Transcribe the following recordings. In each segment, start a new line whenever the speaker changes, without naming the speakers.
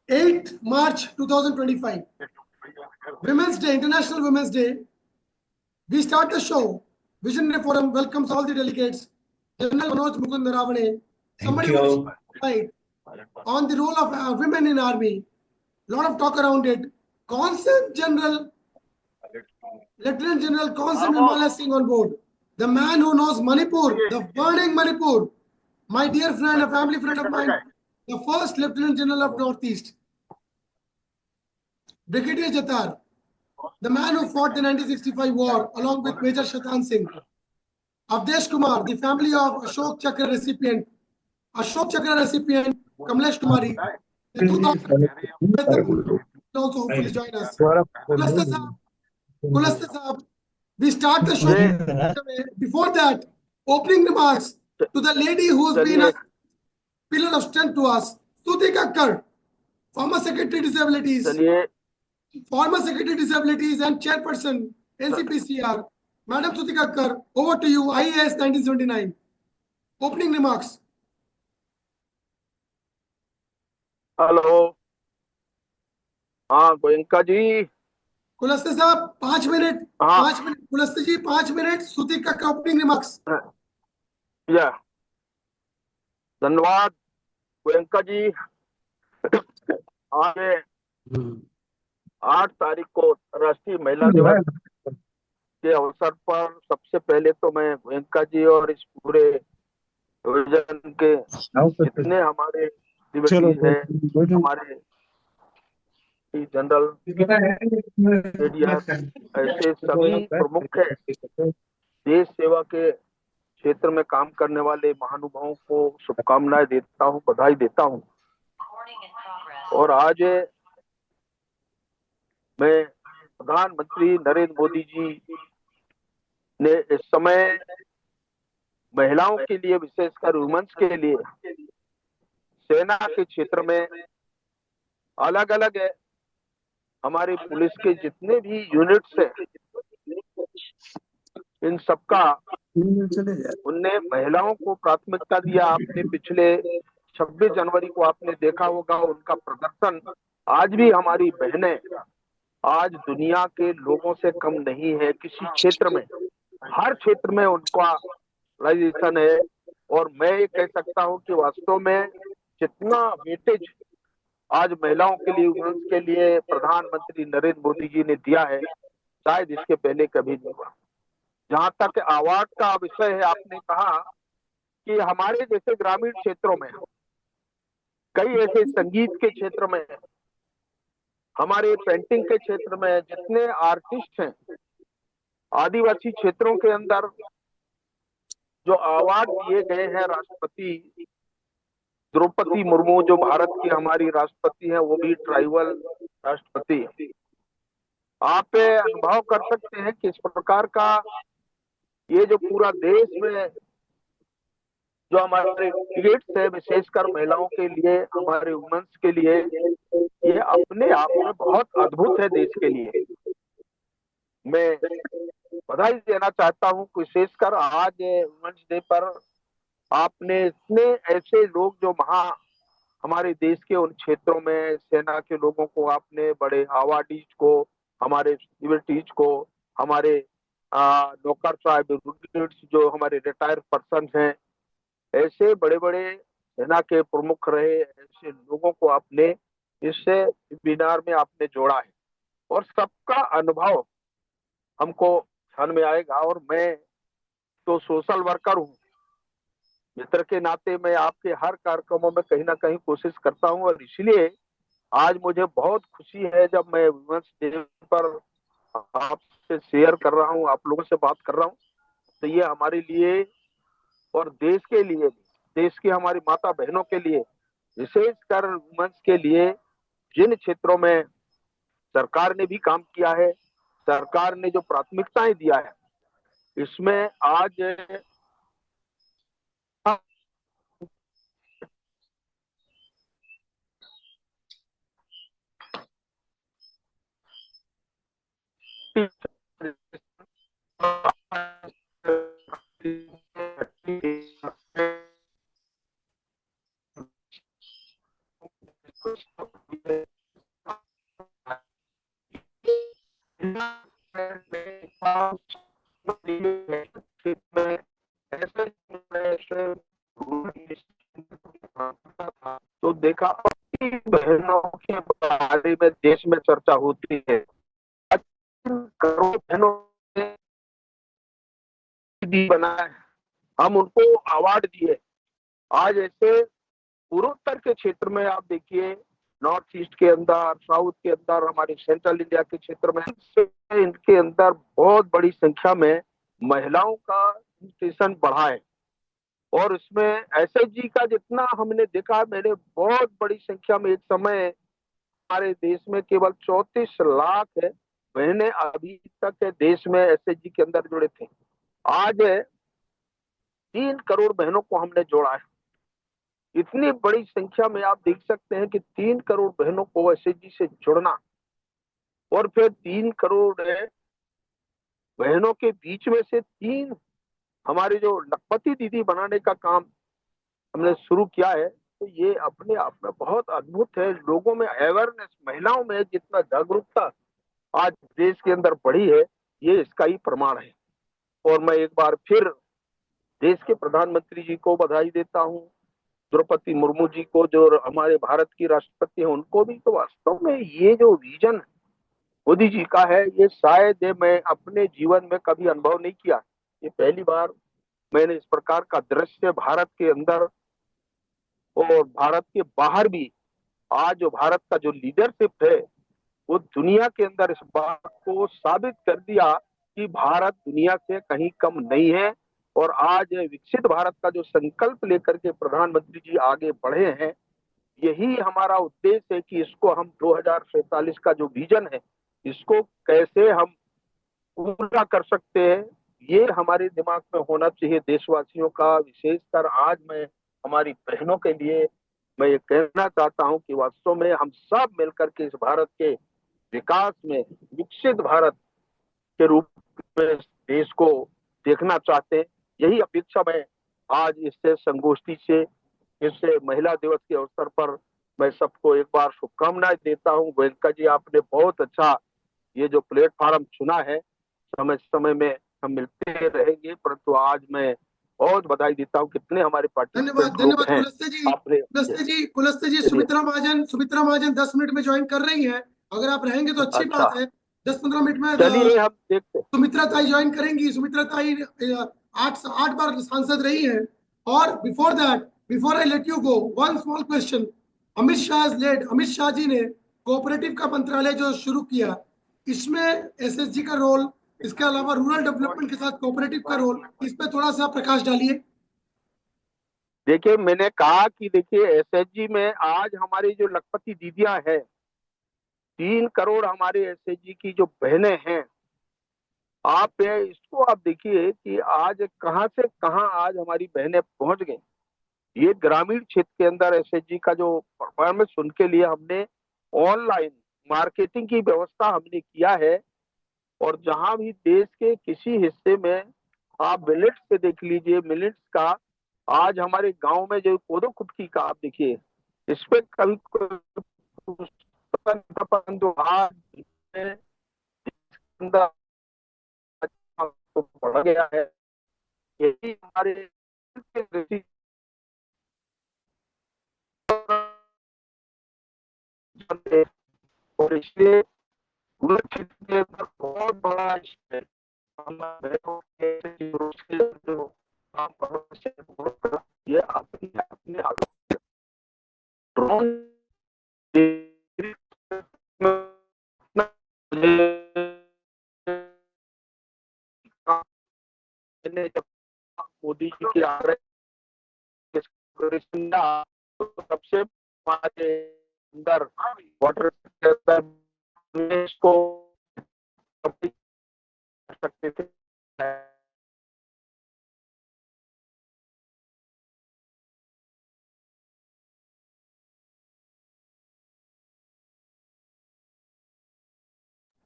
8th March 2025, Women's Day, International Women's Day. We start the show. Visionary Forum welcomes all the delegates. General Manoj Mukund Naravane. Somebody will slide on the role of women in army. Lot of talk around it. Lieutenant General Constant Nirmala Singh on board. The man who knows Manipur, the burning Manipur. My dear friend, a family friend of mine, the first Lieutenant General of Northeast. Brigadier Jatar, the man who fought the 1965 war along with Major Shatan Singh. Avdesh Kumar, the family of Ashok Chakra recipient. Kamlesh Kumari. The 2000 also hopefully join us. Kulasta Saab, we start the show. Before that, opening remarks to the lady who's been a pillar of strength to us, Stuti Kakkar, former Secretary Disabilities and Chairperson NCPCR. Madam Stuti Kakkar, over to you. IAS 1979. Opening remarks.
Hello, हाँ गोयंका जी।
कुलस्ते साहब 5 minute. 5 minute Kulaste जी, 5 minute. स्तुति का opening remarks.
या धन्यवाद गोयंका जी। आज 8 तारीख को राष्ट्रीय महिला दिवस के अवसर पर सबसे पहले तो मैं गोयंका जी और इस पूरे डिवीजन के जितने हमारे डिविटीज हैं, हमारे जनरल ऐसे सभी प्रमुख देश सेवा के क्षेत्र में काम करने वाले महानुभावों को शुभकामनाएं देता हूं, बधाई देता हूं। और आज मैं प्रधानमंत्री नरेंद्र मोदी जी ने इस समय महिलाओं के लिए, विशेषकर वुमेन्स के लिए सेना के क्षेत्र में अलग अलग हमारी पुलिस के जितने भी यूनिट्स हैं, इन सबका उनने महिलाओं को प्राथमिकता दिया। आपने पिछले 26 जनवरी को आपने देखा होगा उनका प्रदर्शन। आज भी हमारी बहनें आज दुनिया के लोगों से कम नहीं है, किसी क्षेत्र में, हर क्षेत्र में उनका रिलेशन है। और मैं ये कह सकता हूँ कि वास्तव में जितना वेटेज आज महिलाओं के लिए, वुमेन्स के लिए प्रधानमंत्री नरेंद्र मोदी जी ने दिया है, शायद इसके पहले कभी नहीं हुआ। जहां तक अवार्ड का विषय है, आपने कहा कि हमारे जैसे ग्रामीण क्षेत्रों में, कई ऐसे संगीत के क्षेत्र में, हमारे पेंटिंग के क्षेत्र में जितने आर्टिस्ट हैं, आदिवासी क्षेत्रों के अंदर जो अवार्ड दिए गए हैं, राष्ट्रपति द्रौपदी मुर्मू जो भारत की हमारी राष्ट्रपति है, वो भी ट्राइबल राष्ट्रपति। आप अनुभव कर सकते हैं कि इस प्रकार का ये जो पूरा देश में जो हमारे डिबेट्स है, विशेषकर महिलाओं के लिए, हमारे वुमेन्स के लिए, ये अपने आप में बहुत अद्भुत है देश के लिए। मैं बधाई देना चाहता हूँ, विशेषकर आज वुमेन्स डे पर आपने इतने ऐसे लोग जो हमारे देश के उन क्षेत्रों में सेना के लोगों को, आपने बड़े अवार्डीज को, हमारे डिविटीज को, हमारे नौकर साहब जो हमारे रिटायर्ड पर्सन हैं, ऐसे बड़े बड़े सेना के प्रमुख रहे ऐसे लोगों को आपने इस वेबिनार में आपने जोड़ा है। और सबका अनुभव हमको ध्यान में आएगा। और मैं तो सोशल वर्कर हूँ, मित्र के नाते मैं आपके हर कार्यक्रमों में कहीं ना कहीं कोशिश करता हूँ। और इसलिए आज मुझे बहुत खुशी है जब मैं वुमेन्स डे पर आपसे शेयर कर रहा हूँ, आप लोगों से बात कर रहा हूँ। तो ये हमारे लिए और देश के लिए, देश की हमारी माता बहनों के लिए, विशेषकर वुमेन्स के लिए, जिन क्षेत्रों में सरकार ने भी काम किया है, सरकार ने जो प्राथमिकताएं दिया है, इसमें आज था तो देखा अपनी बहनों के बारे में देश में चर्चा होती है। 3 करोड़ बहनों ने दी बनाए, हम उनको अवार्ड दिए। आज ऐसे पूर्वोत्तर के क्षेत्र में आप देखिए, नॉर्थ ईस्ट के अंदर, साउथ के अंदर, हमारे सेंट्रल इंडिया के क्षेत्र में इनके अंदर बहुत बड़ी संख्या में महिलाओं का रजिस्ट्रेशन बढ़ा है। और इसमें एसएचजी का जितना हमने देखा, मैंने बहुत बड़ी संख्या में, एक समय हमारे देश में केवल 34 लाख बहनें अभी तक देश में एसएचजी के अंदर जुड़े थे। आज 3 करोड़ बहनों को हमने जोड़ा है। इतनी बड़ी संख्या में आप देख सकते हैं कि 3 करोड़ बहनों को एसएचजी से जुड़ना, और फिर 3 करोड़ बहनों के बीच में से 3 हमारे जो लखपति दीदी बनाने का काम हमने शुरू किया है, तो ये अपने आप में बहुत अद्भुत है। लोगों में अवेयरनेस, महिलाओं में जितना जागरूकता आज देश के अंदर बढ़ी है, ये इसका ही प्रमाण है। और मैं एक बार फिर देश के प्रधानमंत्री जी को बधाई देता हूँ, द्रौपदी मुर्मू जी को, जो हमारे भारत की राष्ट्रपति है, उनको भी। तो वास्तव में ये जो विजन मोदी जी का है, ये शायद मैं अपने जीवन में कभी अनुभव नहीं किया। ये पहली बार मैंने इस प्रकार का दृश्य भारत के अंदर और भारत के बाहर भी, आज जो भारत का जो लीडरशिप है, वो दुनिया के अंदर इस बात को साबित कर दिया कि भारत दुनिया से कहीं कम नहीं है। और आज विकसित भारत का जो संकल्प लेकर के प्रधानमंत्री जी आगे बढ़े हैं, यही हमारा उद्देश्य है कि इसको हम 2047 का जो विजन है, इसको कैसे हम पूरा कर सकते हैं, ये हमारे दिमाग में होना चाहिए देशवासियों का। विशेषकर आज मैं हमारी बहनों के लिए मैं ये कहना चाहता हूं कि वास्तव में हम सब मिलकर के इस भारत के विकास में, विकसित भारत के रूप में देश को देखना चाहते हैं। यही अपेक्षा मैं आज इससे संगोष्ठी से, इससे महिला दिवस के अवसर पर मैं सबको एक बार शुभकामनाएं देता हूं। गोयनका जी, आपने बहुत अच्छा ये जो प्लेटफॉर्म चुना है, समय समय में हम मिलते रहेंगे, परंतु आज मैं बहुत बधाई देता हूँ। कितने हमारे
धन्यवाद,
पार्टिसिपेंट लोग
धन्यवाद
हैं।
कुलस्ते जी।
आपने
कुलस्ते जी, सुमित्रा महाजन 10 मिनट में ज्वाइन कर रही हैं। अगर आप रहेंगे तो अच्छी
अच्छा,
बात है। 10-15 मिनट में
चलिए हम देखते हैं।
सुमित्रा ताई ज्वाइन करेंगी। सुमित्रा ताई 8 बार सांसद रही हैं। और before that, before I let you go, one small question. Amit Shah ji ने कोऑपरेटिव का मंत्रालय जो शुरू किया, इसमें एसएचजी का रोल, इसके अलावा रूरल डेवलपमेंट के साथ कोऑपरेटिव का रोल, इस पे थोड़ा सा प्रकाश डालिए।
देखिए, मैंने कहा कि देखिए एसएचजी में आज हमारी जो लखपति दीदियां हैं, 3 करोड़ हमारे एसएचजी की जो बहनें हैं, आप इसको आप देखिए कि आज कहां से कहां आज हमारी बहनें पहुंच गई। ये ग्रामीण क्षेत्र के अंदर एसएचजी का जो परफॉर्मेंस, उनके लिए हमने ऑनलाइन मार्केटिंग की व्यवस्था हमने किया है। और जहां भी देश के किसी हिस्से में आप मिलेट्स पे देख लीजिए, मिलेट्स का आज हमारे गांव में जो कोदो कुटकी का आप देखिए, इस पे कभी परंतु आज तो बढ़ गया है। यही हमारे और इसलिए क्षेत्र के अंदर बहुत बड़ा ये अपने अपने ड्रोन जब मोदी जी के आग्रह सबसे हमारे अंदर वाटर को सकते थे।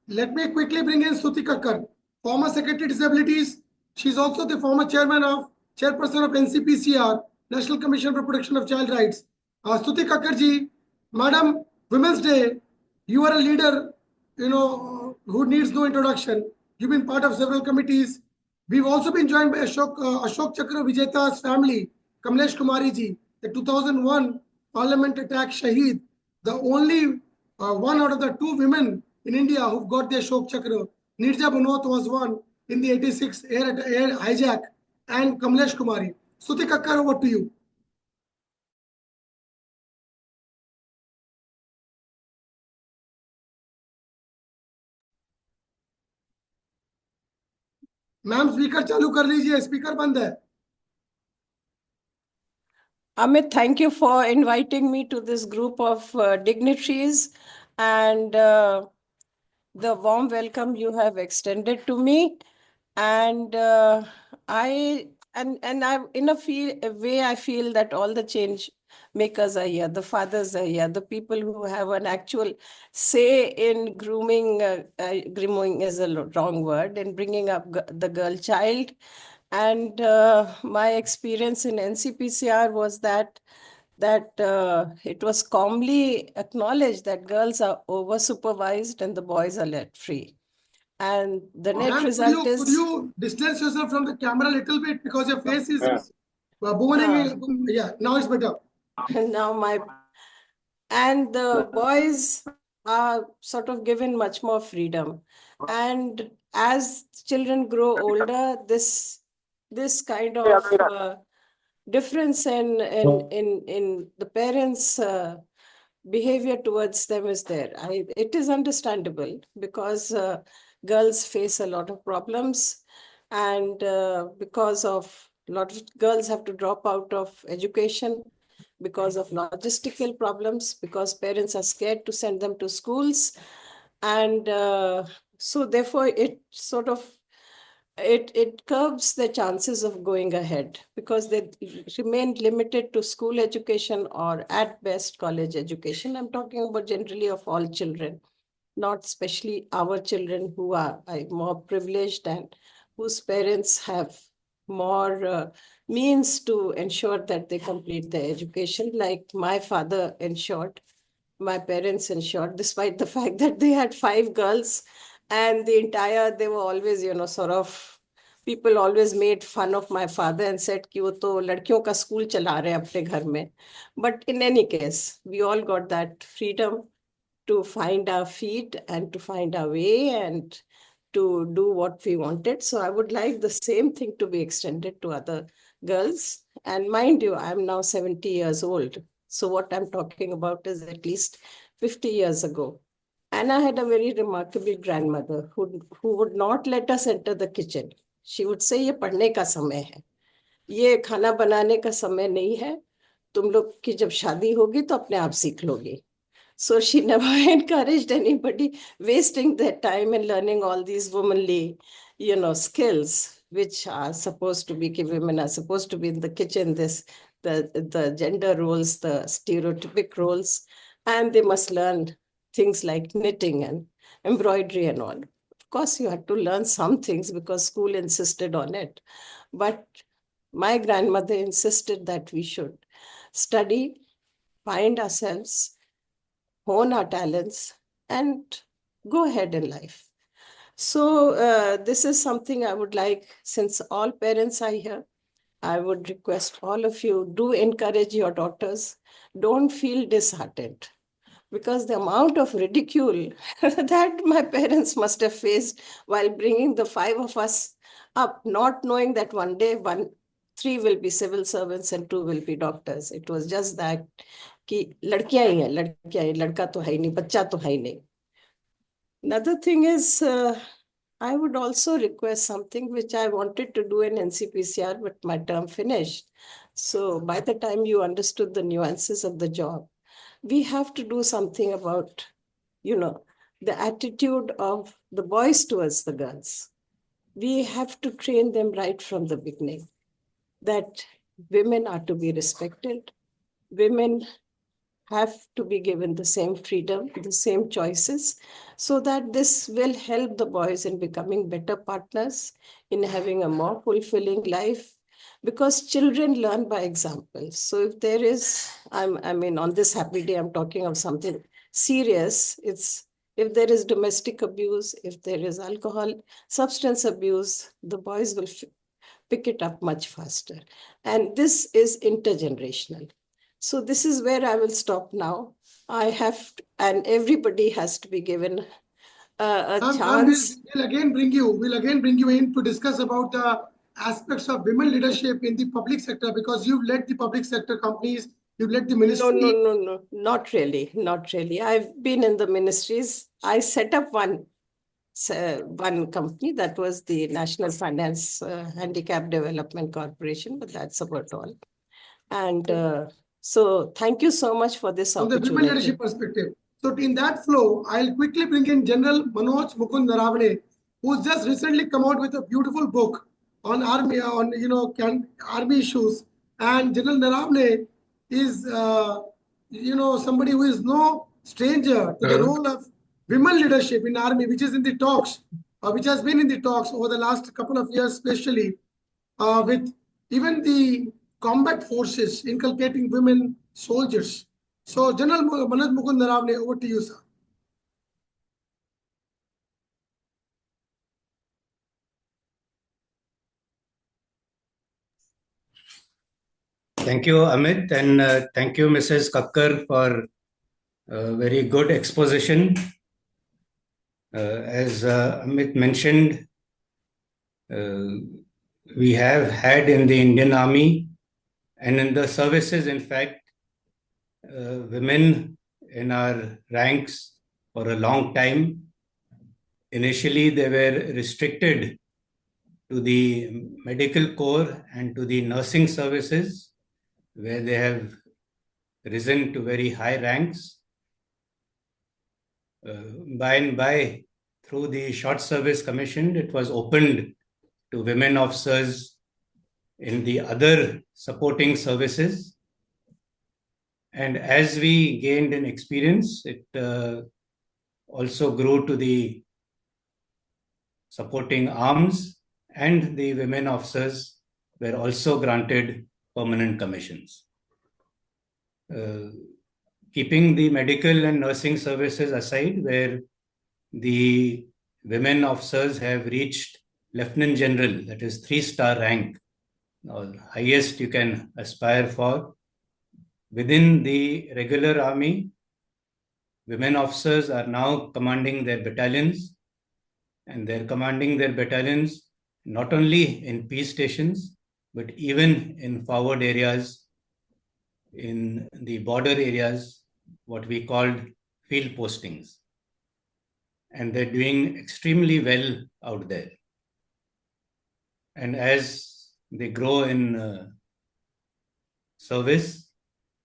Let me quickly bring in Stuti Kakkar, former Secretary Disabilities. She is also the former chairperson of NCPCR, National Commission for Protection of Child Rights. Stuti Kakkar ji, Madam, Women's Day, you are a leader, who needs no introduction. You've been part of several committees. We've also been joined by Ashok Chakra Vijeta's family, Kamlesh Kumari ji, the 2001 Parliament attack Shahid, the only one out of the two women in India who got their Shok Chakra. Nirja Bhanot was one in the 86 air hijack, and Kamlesh Kumari. Suti Kakkar, over to you. Ma'am speaker चालू कर लीजिए, speaker बंद है.
Amit, thank you for inviting me to this group of dignitaries and the warm welcome you have extended to me. And I in a way I feel that all the change makers are here, the fathers are here, the people who have an actual say in grooming. Grooming is a wrong word, in bringing up the girl child. And my experience in NCPCR was that it was calmly acknowledged that girls are over supervised and the boys are let free. And the net result is...
Could you distance yourself from the camera a little bit, because your face is booming. Yeah, now it's better.
And the boys are sort of given much more freedom. And as children grow older, this kind of difference in the parents' behavior towards them is there. It is understandable, because girls face a lot of problems, and because of a lot of girls have to drop out of education because of logistical problems, because parents are scared to send them to schools. And so therefore it sort of it curbs the chances of going ahead, because they remain limited to school education or at best college education. I'm talking about generally of all children, not especially our children who are more privileged and whose parents have more means to ensure that they complete their education, like my father ensured, my parents ensured, despite the fact that they had 5 girls. And they were always, sort of, people always made fun of my father and said कि वो तो लड़कियों का school चला रहे हैं अपने घर में. But in any case, we all got that freedom to find our feet and to find our way and to do what we wanted. So I would like the same thing to be extended to other girls. And mind you, I'm now 70 years old. So what I'm talking about is at least 50 years ago. And I had a very remarkable grandmother who would not let us enter the kitchen. She would say, ये पढ़ने का समय है, ये खाना बनाने का समय नहीं है, तुम लोग की जब शादी होगी तो अपने आप सीख लोगी. So she never encouraged anybody wasting their time in learning all these womanly, skills, which are supposed to be, women are supposed to be in the kitchen, the gender roles, the stereotypic roles, and they must learn things like knitting and embroidery and all. Of course, you had to learn some things because school insisted on it. But my grandmother insisted that we should study, find ourselves, hone our talents, and go ahead in life. So this is something I would like, since all parents are here, I would request all of you, do encourage your daughters. Don't feel disheartened, because the amount of ridicule that my parents must have faced while bringing the 5 of us up, not knowing that one day 3 will be civil servants and 2 will be doctors. It was just that कि लड़कियां ही हैं, लड़का तो है ही नहीं, बच्चा तो है ही नहीं. Another thing is, I would also request something which I wanted to do in NCPCR, but my term finished. So by the time you understood the nuances of the job, we have to do something about, the attitude of the boys towards the girls. We have to train them right from the beginning that women are to be respected. Women have to be given the same freedom, the same choices, so that this will help the boys in becoming better partners, in having a more fulfilling life, because children learn by example. So if there is, on this happy day, I'm talking of something serious. If there is domestic abuse, if there is alcohol, substance abuse, the boys will pick it up much faster. And this is intergenerational. So this is where I will stop now. I have, and everybody has to be given a
Ma'am,
chance.
we'll again bring you in to discuss about the aspects of women leadership in the public sector, because you've led the public sector companies, you've led the
No,
ministry.
not really, not really. I've been in the ministries. I set up one company, that was the National Finance Handicap Development Corporation, but that's about all. And so thank you so much for this
From the women
opportunity.
leadership perspective. So in that flow, I'll quickly bring in General Manoj Mukund Naravane, who's just recently come out with a beautiful book on army, on army issues. And General Naravane is somebody who is no stranger to the role of women leadership in army, which is in the talks, which has been in the talks over the last couple of years, especially with even the combat forces inculcating women soldiers. So, General Manoj Mukund Naravane, over to you, sir.
Thank you, Amit, and thank you, Mrs. Kakkar, for a very good exposition. As Amit mentioned, we have had in the Indian Army and in the services, in fact, women in our ranks for a long time. Initially, they were restricted to the medical corps and to the nursing services, where they have risen to very high ranks. By and by, through the Short Service Commission, it was opened to women officers in the other supporting services. And as we gained in experience, it also grew to the supporting arms, and the women officers were also granted permanent commissions. Keeping the medical and nursing services aside, where the women officers have reached Lieutenant General, that is 3-star rank, or highest you can aspire for. Within the regular army, women officers are now commanding their battalions, and they're commanding their battalions not only in peace stations, but even in forward areas, in the border areas, what we called field postings. And they're doing extremely well out there. And as they grow in service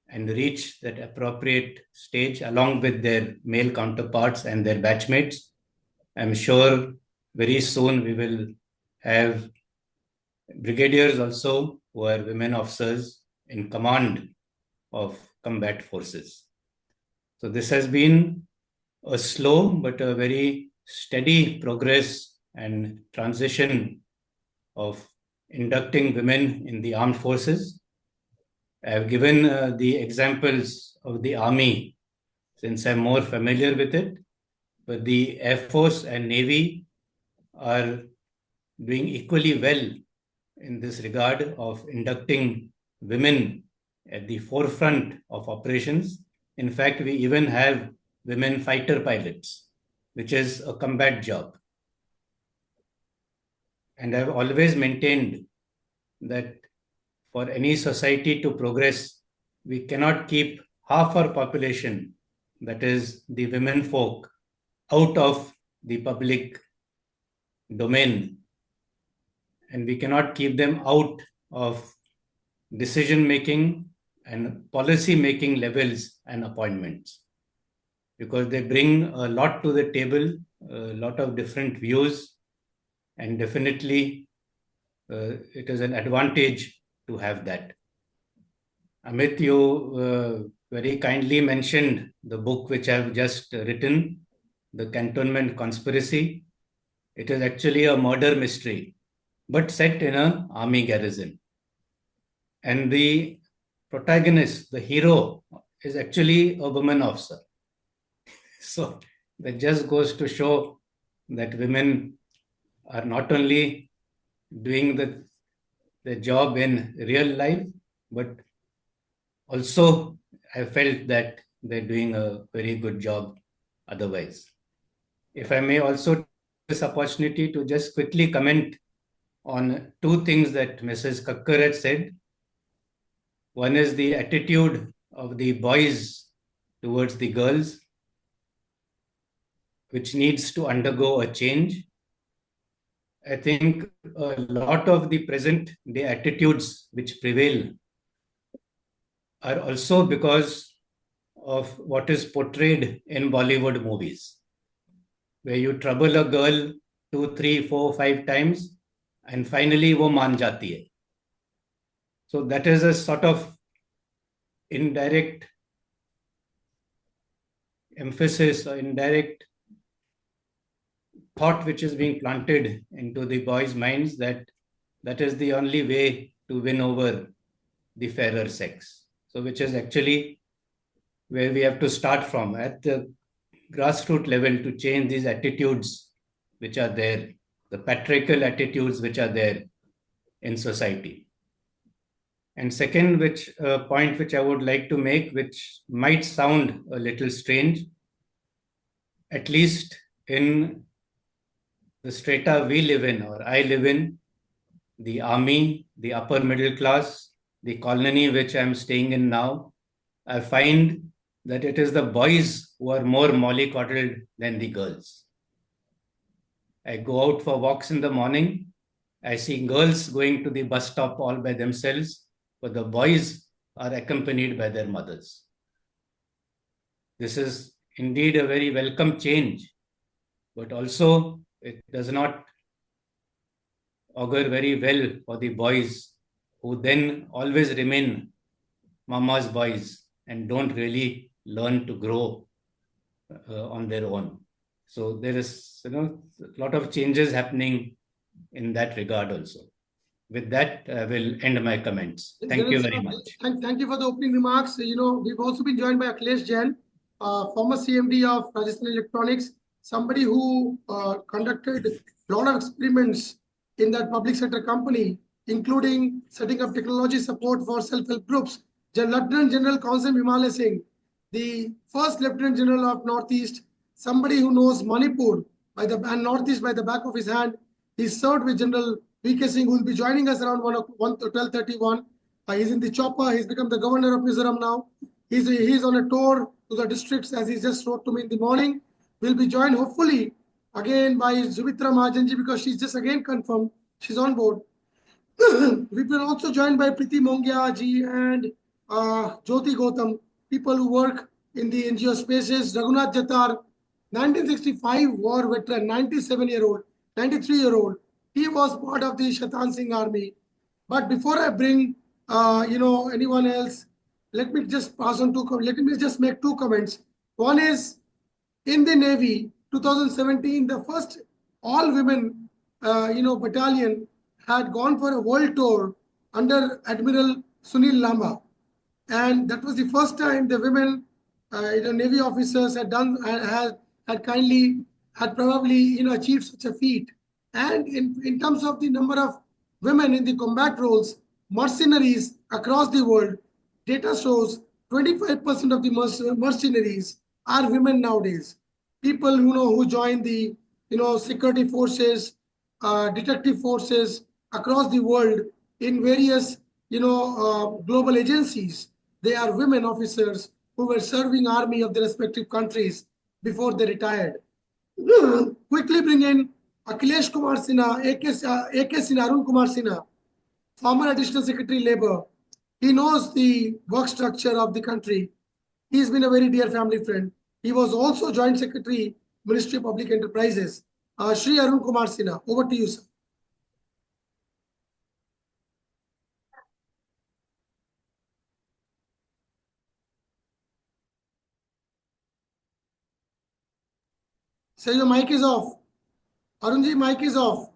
and reach that appropriate stage along with their male counterparts and their batchmates, I'm sure very soon we will have brigadiers also who are women officers in command of combat forces. So this has been a slow but a very steady progress and transition of inducting women in the armed forces. I have given the examples of the Army since I'm more familiar with it, but the Air Force and Navy are doing equally well in this regard of inducting women at the forefront of operations. In fact, we even have women fighter pilots, which is a combat job. And I've always maintained that for any society to progress, we cannot keep half our population, that is the women folk, out of the public domain. And we cannot keep them out of decision-making and policy-making levels and appointments, because they bring a lot to the table, a lot of different views, and definitely it is an advantage to have that. Amit, you very kindly mentioned the book which I've just written, The Cantonment Conspiracy. It is actually a murder mystery, but set in an army garrison. And the protagonist, the hero, is actually a woman officer. So that just goes to show that women are not only doing the job in real life, but also I felt that they're doing a very good job otherwise. If I may also take this opportunity to just quickly comment on two things that Mrs. Kakkar had said. One is the attitude of the boys towards the girls, which needs to undergo a change. I think a lot of the present day attitudes which prevail are also because of what is portrayed in Bollywood movies, where you trouble a girl 2, 3, 4, 5 times and finally wo maan jati hai. So that is a sort of indirect emphasis or indirect thought which is being planted into the boys' minds that that is the only way to win over the fairer sex. So which is actually where we have to start from at the grassroots level to change these attitudes which are there, the patriarchal attitudes which are there in society. And second, point which I would like to make, which might sound a little strange, at least in the strata we live in, or I live in, the army, the upper middle class, the colony which I'm staying in now, I find that it is the boys who are more mollycoddled than the girls. I go out for walks in the morning. I see girls going to the bus stop all by themselves, but the boys are accompanied by their mothers. This is indeed a very welcome change, but also it does not augur very well for the boys who then always remain mama's boys and don't really learn to grow on their own. So there is a lot of changes happening in that regard also. With that, I will end my comments. Thank you very much.
Thank you for the opening remarks. We've also been joined by Akhilesh Jain, former CMD of Rajasthan Electronics, somebody who conducted a lot of experiments in that public sector company, including setting up technology support for self-help groups. Lieutenant General Qasim Himalaya Singh, the first Lieutenant General of Northeast, somebody who knows Manipur and Northeast by the back of his hand. He served with General V.K. Singh, who will be joining us around 12:31. He's in the chopper. He's become the governor of Mizoram now. He's on a tour to the districts, as he just wrote to me in the morning. We'll be joined hopefully again by Zubitra Mahajanji, because she's just again confirmed she's on board. We've been also joined by Priti Mongia ji and Jyoti Gautam, people who work in the NGO spaces. Raghunath Jatar, 1965 war veteran, 97-year-old, 93-year-old. He was part of the Shaitan Singh army. But before I bring anyone else, let me just make two comments. One is, in the Navy, 2017, the first all-women battalion had gone for a world tour under Admiral Sunil Lamba, and that was the first time the women, Navy officers had probably achieved such a feat. And in terms of the number of women in the combat roles, mercenaries across the world, data shows 25% of the mercenaries are women nowadays. People who join the security forces, detective forces across the world in various global agencies. They are women officers who were serving army of the respective countries before they retired. Quickly bring in Akhilesh Kumar Sinha, AK Sinha, Arun Kumar Sinha, former Additional Secretary Labour. He knows the work structure of the country. He's been a very dear family friend. He was also Joint Secretary, Ministry of Public Enterprises. Shri Arun Kumar Sinha, over to you, sir. Sir, your mic is off. Arunji, mic is off.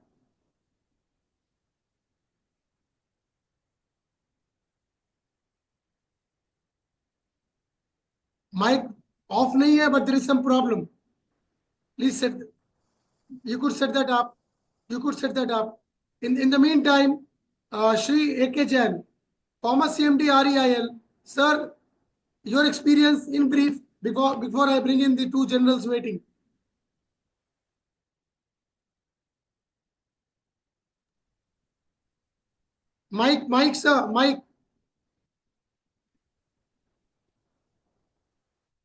Mic off nahi hai, but there is some problem. Please set. You could set that up. In the meantime, Shri A.K. Jain, former CMD REIL, Sir, your experience in brief before I bring in the two generals waiting. Mike, sir, Mike.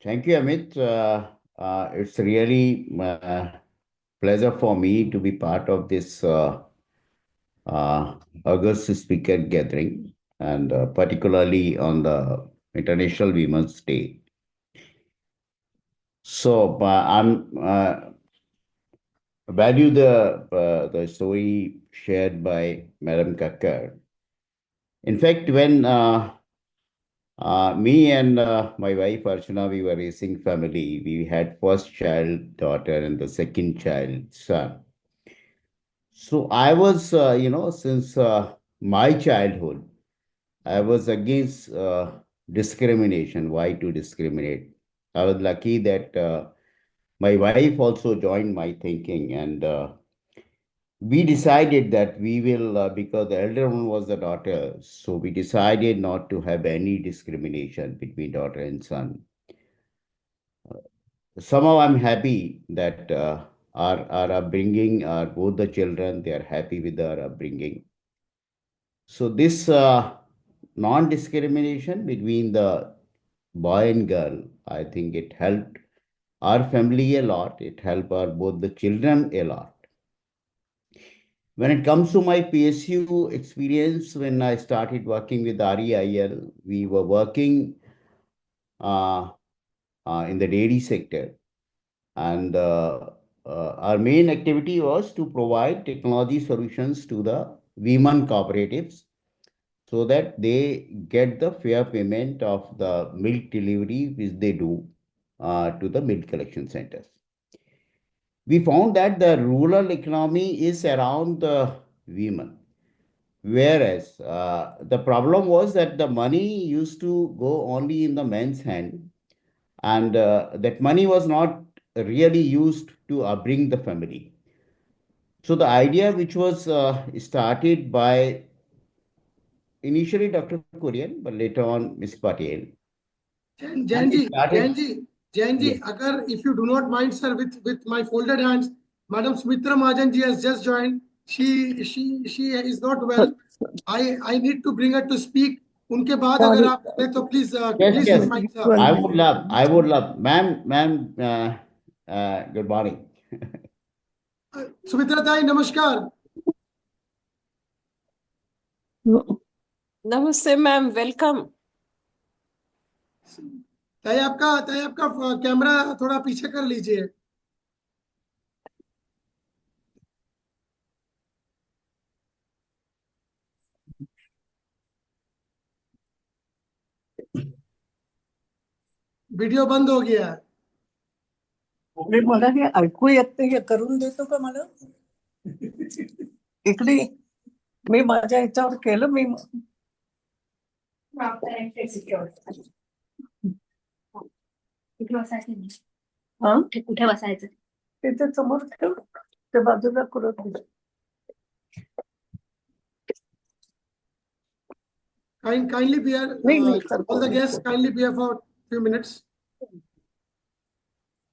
Thank you, Amit. It's really pleasure for me to be part of this August speaker gathering, and particularly on the International Women's Day. So I'm value the story shared by Madam Kakkar. In fact, when me and my wife Archana, we were raising family. We had first child daughter and the second child son. So I was, since my childhood, I was against discrimination. Why to discriminate? I was lucky that my wife also joined my thinking, and we decided that we will, because the elder one was the daughter, so we decided not to have any discrimination between daughter and son. Somehow I'm happy that our upbringing, both the children, they are happy with our upbringing. So this non-discrimination between the boy and girl, I think it helped our family a lot. It helped both the children a lot. When it comes to my PSU experience, when I started working with REIL, we were working in the dairy sector. And our main activity was to provide technology solutions to the women cooperatives so that they get the fair payment of the milk delivery which they do to the milk collection centers. We found that the rural economy is around the women, whereas the problem was that the money used to go only in the men's hand, and that money was not really used to bring the family. So the idea which was started by initially Dr. Kurian, but later on Ms. Patel.
Jainji,
Yes.
agar if you do not mind, sir, with my folded hands, Madam Smitra Mahajan ji has just joined. She is not well. I need to bring her to speak. उनके बाद अगर आप करें तो please
Yes.
Mike, sir.
I would love, ma'am, good morning.
Sumitra ताई नमस्कार.
Namaste, ma'am. Welcome.
ताई आपका कैमरा थोड़ा पीछे कर लीजिए. वीडियो बंद हो गया.
मला हे ऐकू येत नाही. हे करून देतो का मला? इकडे मी माझ्या ह्याच्यावर केलं. मी
कुठे बसायचं?
तिथे समोर ठेव. ते बाजूला करत नाही.
Kindly bear, all the guests kindly bear for a few minutes.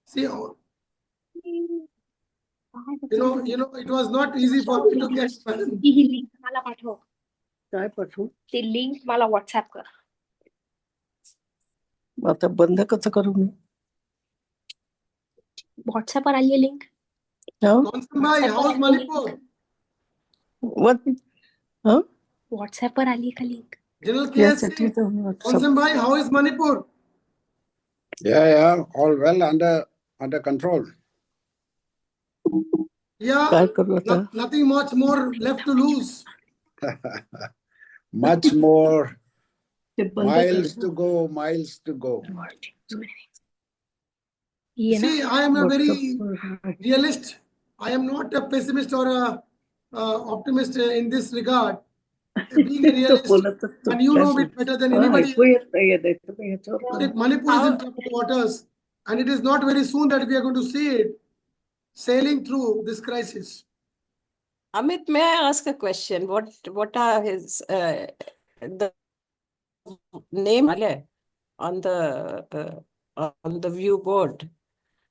See, you know, it was not easy for me to get.
He link मला पाठव.
काय पाठवू?
ती लिंक मला व्हॉट्सअप कर.
आता बंद कसं करू मी?
व्हॉट्सअप वर आली आहे लिंक.
भाई, how is Manipur?
व्हॉट्सअप वर आली का link?
General KSC, bhai, how is Manipur?
Yeah, all well under control.
Yeah, nothing much more left to lose.
Much more. Miles to go.
See, I am a very realist. I am not a pessimist or a optimist in this regard. Being a realist, and you know it better than anybody. Manipur is in troubled waters, and it is not very soon that we are going to see it sailing through this crisis.
Amit, may I ask a question? What are his the name on the view board.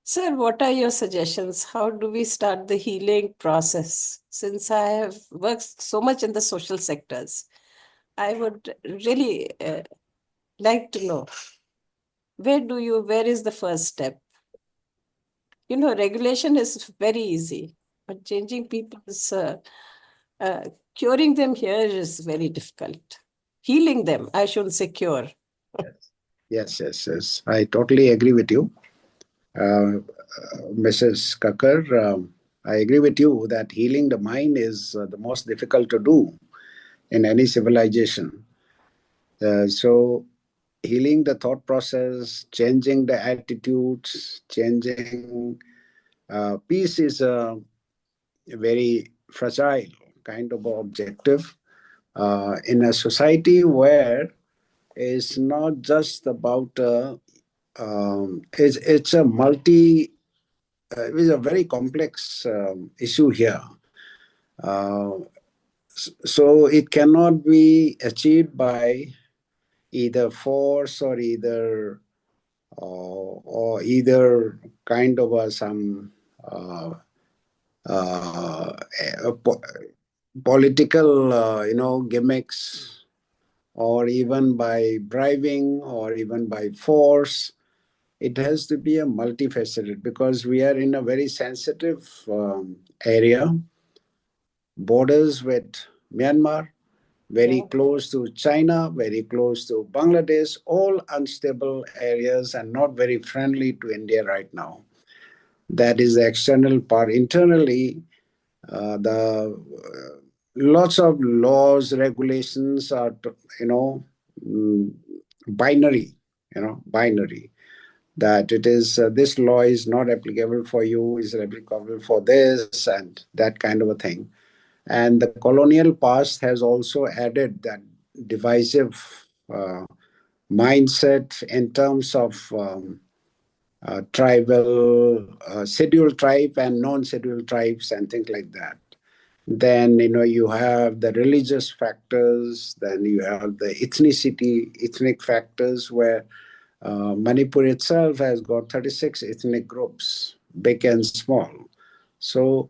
Sir, what are your suggestions? How do we start the healing process? Since I have worked so much in the social sectors, I would really like to know, where is the first step? Regulation is very easy, but changing people's, curing them here is very difficult. Healing them, I shouldn't say cure.
Yes. I totally agree with you. Mrs. Kakkar, I agree with you that healing the mind is the most difficult to do in any civilization. So healing the thought process, changing the attitudes, changing peace is a very fragile kind of objective in a society where it's not just about it's a it's a very complex issue here. So it cannot be achieved by either force or either kind of some political gimmicks, or even by bribing, or even by force. It has to be a multifaceted, because we are in a very sensitive area, borders with Myanmar, very close to China, very close to Bangladesh, all unstable areas and not very friendly to India right now. That is the external part. Internally, the lots of laws, regulations are, binary, binary. That it is this law is not applicable for you, is applicable for this, and that kind of a thing. And the colonial past has also added that divisive mindset in terms of tribal, scheduled tribe and non-scheduled tribes and things like that. Then, you have the religious factors, then you have the ethnic factors, where Manipur itself has got 36 ethnic groups, big and small. So,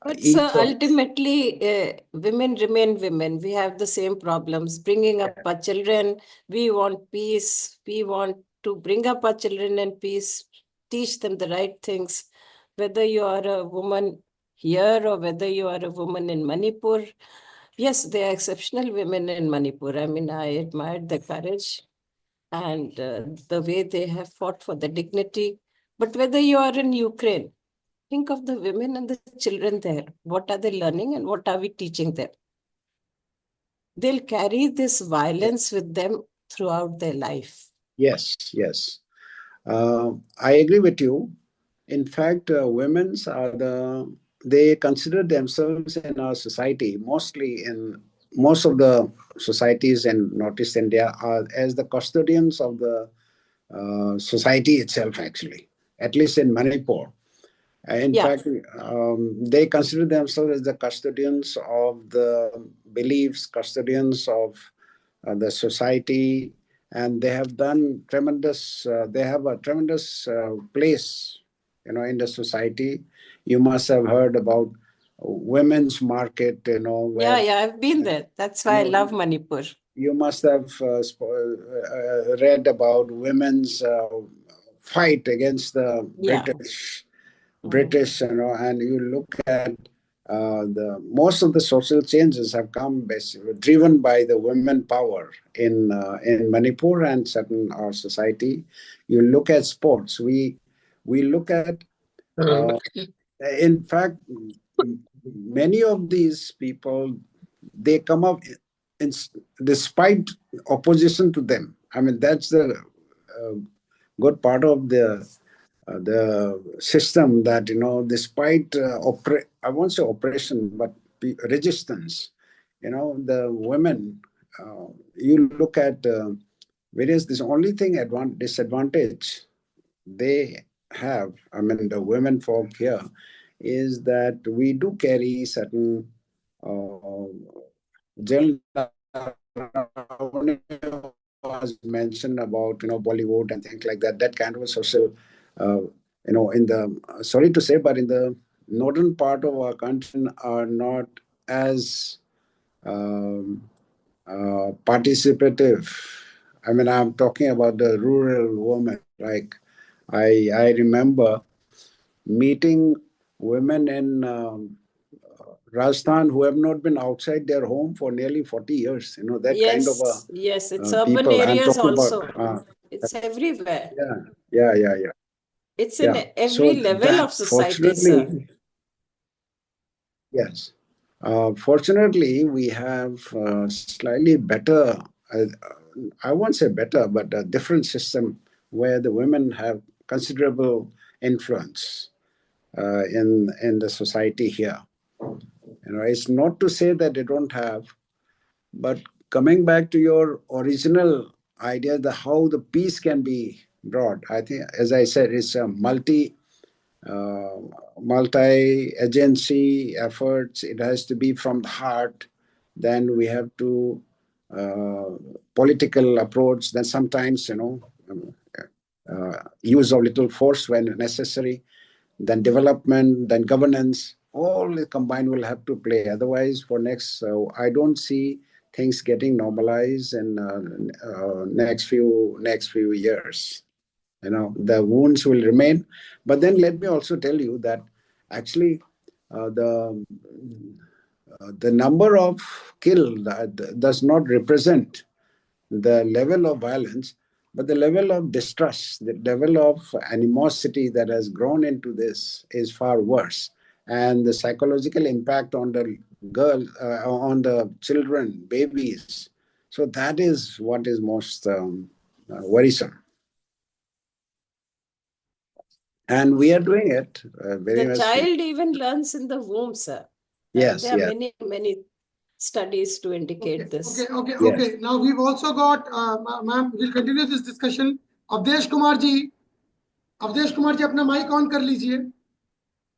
but sir, ultimately, women remain women. We have the same problems. Bringing up our children, we want peace. We want to bring up our children in peace, teach them the right things. Whether you are a woman here or whether you are a woman in Manipur. Yes, they are exceptional women in Manipur. I mean, I admired their courage and the way they have fought for the dignity. But whether you are in Ukraine, think of the women and the children there. What are they learning and what are we teaching them? They'll carry this violence with them throughout their life.
Yes. I agree with you. In fact, women's they consider themselves in our society, mostly in most of the societies in Northeast India, are as the custodians of the society itself, actually, at least in Manipur. In fact, they consider themselves as the custodians of the beliefs, custodians of the society, and they have done tremendous. They have a tremendous place, in the society. You must have heard about women's market, where
I've been there. That's why I love Manipur.
You must have read about women's fight against the British, and you look at the most of the social changes have come basically driven by the women power in Manipur and certain our society. You look at sports. We look at in fact, many of these people, they come up despite opposition to them. I mean, that's the good part of the system, that despite I won't say oppression, but resistance, the women, you look at various, this only thing disadvantage they have, I mean, the women folk here, is that we do carry certain gender was mentioned about, Bollywood and things like that. That kind of a social, in the, sorry to say, but in the northern part of our country are not as participative. I mean, I'm talking about the rural women. Like, I remember meeting women in Rajasthan who have not been outside their home for nearly 40 years. That kind of a
Yes, it's urban
people. I'm
areas
talking
also.
about.
It's everywhere.
Yeah.
It's in
Yeah.
every
So
level
that,
of society, sir.
fortunately, yes. Fortunately, we have slightly better, I won't say better, but a different system where the women have considerable influence in the society here. It's not to say that they don't have, but coming back to your original idea, how the peace can be brought, I think, as I said, it's a multi-agency efforts. It has to be from the heart. Then we have to political approach. Then sometimes, use of little force when necessary. Then development, then governance. All combined will have to play. Otherwise, for next, I don't see things getting normalized in next few years. The wounds will remain. But then let me also tell you that actually the number of killed does not represent the level of violence, but the level of distrust, the level of animosity that has grown into this is far worse. And the psychological impact on the on the children, babies. So that is what is most worrisome. And we are doing it very
The
much.
child even learns in the womb, sir.
Yes,
There are
yes.
many studies to indicate this.
Okay. Now we've also got, ma'am, we'll continue this discussion. Avdesh Kumar ji, अपना mic on कर लीजिए.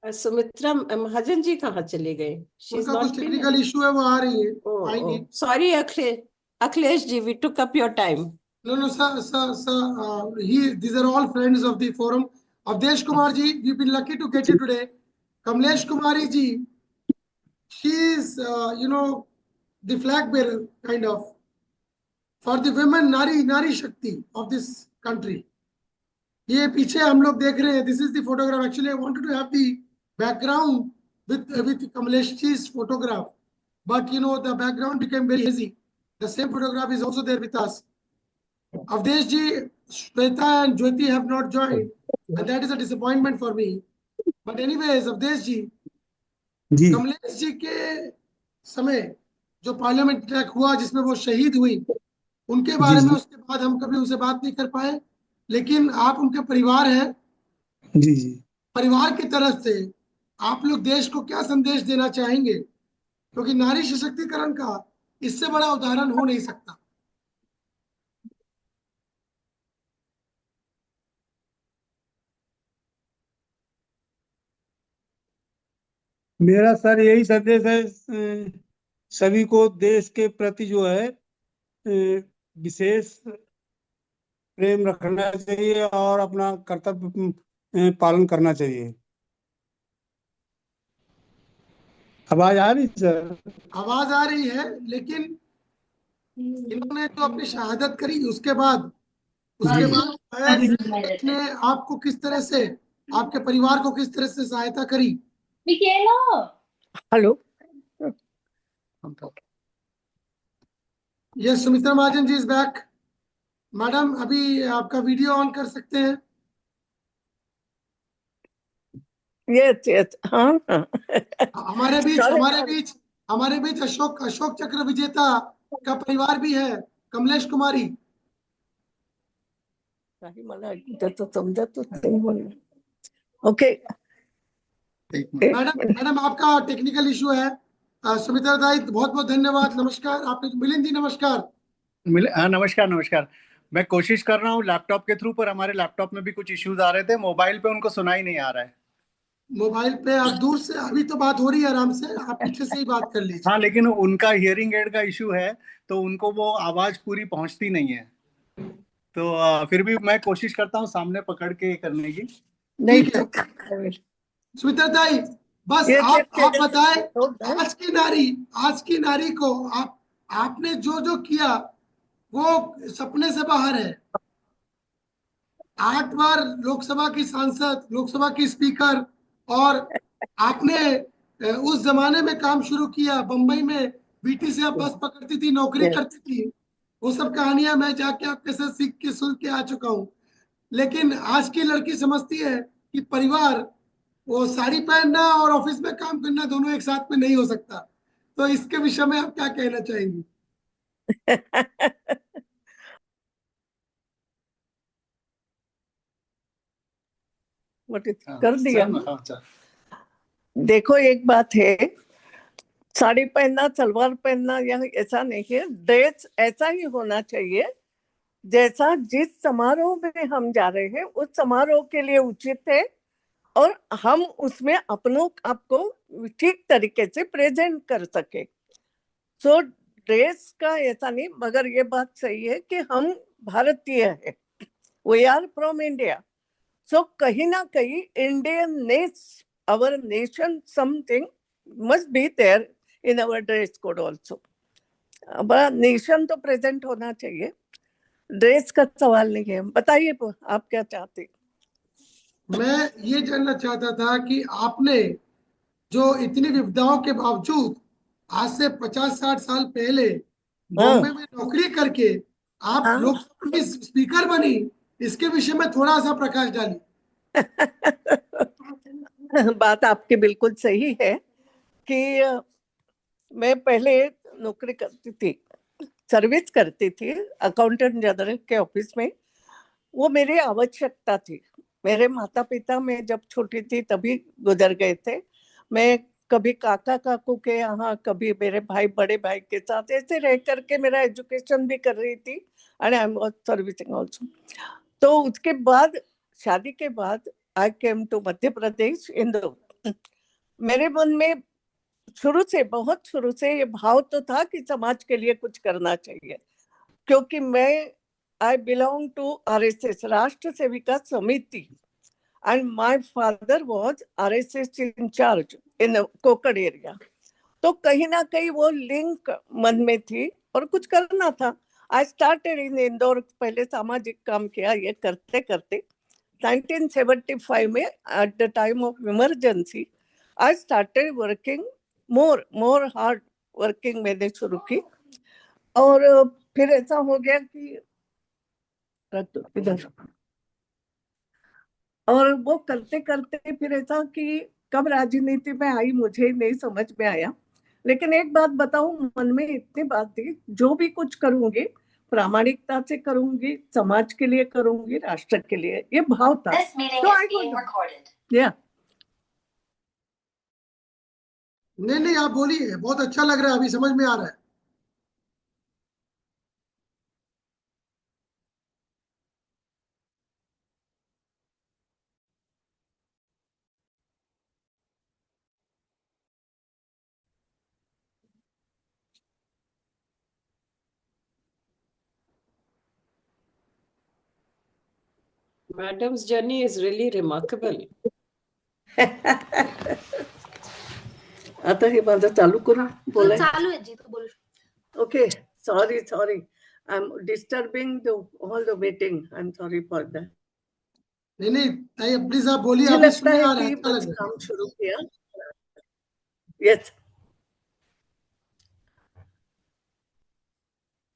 सुमित्रा महाजन जी कहाँ चली गई?
उनका कुछ technical issue है, वो आ रही है.
Oh, sorry, Akhilesh ji, we took up your time.
No, sir. These are all friends of the forum. Avdesh Kumar ji, we've been lucky to get you today. Kamlesh Kumari ji, she is, the flag bearer, kind of, for the women, Nari Shakti of this country. ये पीछे हम लोग देख रहे हैं. This is the photograph. Actually, I wanted to have the background with Kamlesh ji's photograph, but the background became very hazy. The same photograph is also there with us. Avdesh ji, Shweta and Jyoti have not joined, and that is a disappointment for me. But anyways, Avdesh ji, Kamlesh ji के समय जो parliament attack हुआ जिसमें वो शहीद हुई, उनके बारे में उसके बाद हम कभी उनसे बात नहीं कर पाए, लेकिन आप उनके परिवार हैं. जी. परिवार की तरफ से आप लोग देश को क्या संदेश देना चाहेंगे? क्योंकि नारी सशक्तिकरण का इससे बड़ा उदाहरण हो नहीं सकता.
मेरा सर यही संदेश है सभी को देश के प्रति जो है विशेष प्रेम रखना चाहिए और अपना कर्तव्य पालन करना चाहिए. आवाज आ रही सर? आवाज आ रही है, लेकिन
इन्होंने जो अपनी शहादत करी उसके बाद ने आपको किस तरह से, आपके परिवार को किस तरह से सहायता करी?
Hello.
Yes, Sumitra Mahajan ji is back. Madam, अभी आपका वीडियो ऑन कर सकते हैं?
यस. हाँ.
हमारे बीच अशोक चक्र विजेता का परिवार भी है, कमलेश कुमारी.
मला त्याचं समजतच नाही म्हणून. ओके.
मैडम आपका टेक्निकल इशू है. सुमित्रा दाई, बहुत बहुत धन्यवाद. नमस्कार. आपने मिलिंद जी, नमस्कार.
हाँ, नमस्कार. मैं कोशिश कर रहा हूँ लैपटॉप के थ्रू, पर हमारे लैपटॉप में भी कुछ इश्यूज आ रहे थे. मोबाइल पे उनको सुनाई नहीं आ रहा है.
मोबाइल पे आप दूर से, अभी तो बात हो रही है आराम से, आप पीछे से ही बात कर लीजिए.
हाँ, लेकिन उनका हियरिंग एड का इशू है, तो उनको वो आवाज पूरी पहुंचती नहीं है. तो फिर भी मैं कोशिश करता हूँ सामने पकड़ के करने की।
नहीं
ठीक है।
तो
स्मिता ताई, बस
ये
आप बताएं,
बताए
आज की नारी को आपने जो जो किया वो सपने से बाहर है। 8 बार लोकसभा की सांसद, लोकसभा की स्पीकर, और आपने उस जमाने में काम शुरू किया। बंबई में बीटी से आप बस पकड़ती थी, नौकरी
Yes.
करती थी। वो सब कहानियां मैं जाके आपके से सीख के सुन के आ चुका हूँ। लेकिन आज की लड़की समझती है कि परिवार, वो साड़ी पहनना और ऑफिस में काम करना दोनों एक साथ में नहीं हो सकता। तो इसके विषय में आप क्या कहना चाहेंगी?
कर दिया ना। देखो एक बात है, साड़ी पहनना, सलवार पहनना या ऐसा नहीं है। ड्रेस ऐसा ही होना चाहिए जैसा जिस समारोह में हम जा रहे हैं उस समारोह के लिए उचित है, और हम उसमें अपनों आपको ठीक तरीके से प्रेजेंट कर सके। सो ड्रेस का ऐसा नहीं, मगर ये बात सही है कि हम भारतीय हैं, वी आर फ्रॉम इंडिया। सो कहीं ना कहीं Indianness, our nation, something must be there in our dress code also. बड़ा नेशन तो प्रेजेंट होना चाहिए, ड्रेस का सवाल नहीं है। बताइए आप क्या चाहते?
मैं ये जानना चाहता था कि आपने जो इतनी विविधताओं के बावजूद आज से 50-60 साल पहले बॉम्बे में नौकरी करके आप लोकसभा की स्पीकर बनी, इसके विषय में थोड़ा सा प्रकाश डालिए।
बात आपकी बिल्कुल सही है कि मैं पहले नौकरी करती थी, सर्विस करती थी अकाउंटेंट जनरल के ऑफिस में। वो मेरी आवश्यकता थी। मेरे माता पिता, मैं जब छोटी थी तभी गुजर गए थे। मैं कभी काका काकू के यहाँ, कभी मेरे भाई बड़े भाई के साथ ऐसे रह करके मेरा एजुकेशन भी कर रही थी, and I am servicing also. तो उसके बाद, शादी के बाद आई केम टू मध्य प्रदेश, इंदौर। मेरे मन में बहुत शुरू से ये भाव तो था कि समाज के लिए कुछ करना चाहिए, क्योंकि मैं I belong to RSS, Rashtra Sevika Samiti, and my father was RSS incharge in Kokad area. तो कहीं ना कहीं वो लिंक मन में थी और कुछ करना था। आई स्टार्टेड इन इंदौर, पहले सामाजिक काम किया। ये करते करते 1975 में, at the time of emergency, I started working more hard working मैंने शुरू की। और फिर ऐसा हो गया कि इधर, और वो करते करते फिर ऐसा कि कब राजनीति में आई मुझे नहीं समझ में आया। लेकिन एक बात बताऊं, मन में इतनी बात थी, जो भी कुछ करूंगी प्रामाणिकता से करूंगी, समाज के लिए करूंगी, राष्ट्र के लिए, ये भाव था।
नहीं, आप बोलिए, बहुत अच्छा लग रहा है, अभी समझ में आ रहा है।
Madam's journey is really remarkable.
आता हे माझं चालू करू बोलाय?
चालू आहे जी, तो बोल.
Okay, sorry I am disturbing all the meeting, I am sorry for that.
नहीं, प्लीज आप बोलिए,
मुझे
अभी
लगता
सुनने आ
है
रहा है,
कि
अच्छा
बस
लग रहा है।
काम शुरू किया। यस,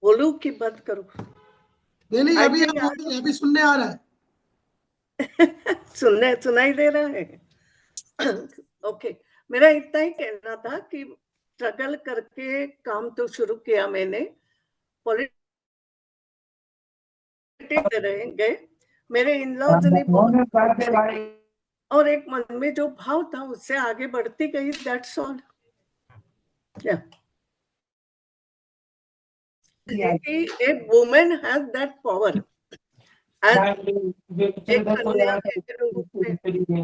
बोलू कि बंद करूं?
नहीं, अभी आप बोलिए, अभी सुनने आ रहा है।
सुनाई दे रहा है। ओके, मेरा इतना ही कहना था कि स्ट्रगल करके काम तो शुरू किया मैंने, पॉलिटिक्स रहेंगे मेरे इन-लॉज ने बहुत, और एक मन में जो भाव था उससे आगे बढ़ती गई, दैट्स ऑल। क्या a woman has that power, and एक कन्या के रूप में,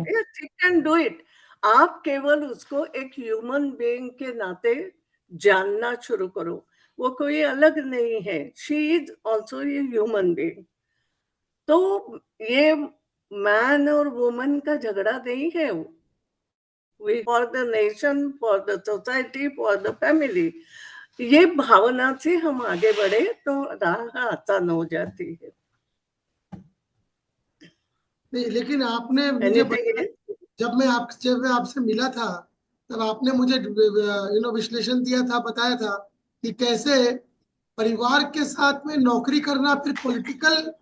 yes, she can do it। आप केवल उसको एक ह्यूमन बीइंग के नाते जानना शुरू करो। वो कोई अलग नहीं है, she is also a human being. तो ये मैन और वुमन का झगड़ा नहीं है, for the nation, for the society, for the family. ये भावना से हम आगे बढ़े तो राह आसान हो जाती है।
नहीं, लेकिन आपने मुझे जब मैं आपसे मिला था तब आपने मुझे विश्लेषण दिया था, बताया था कि कैसे परिवार के साथ में नौकरी करना, फिर पॉलिटिकल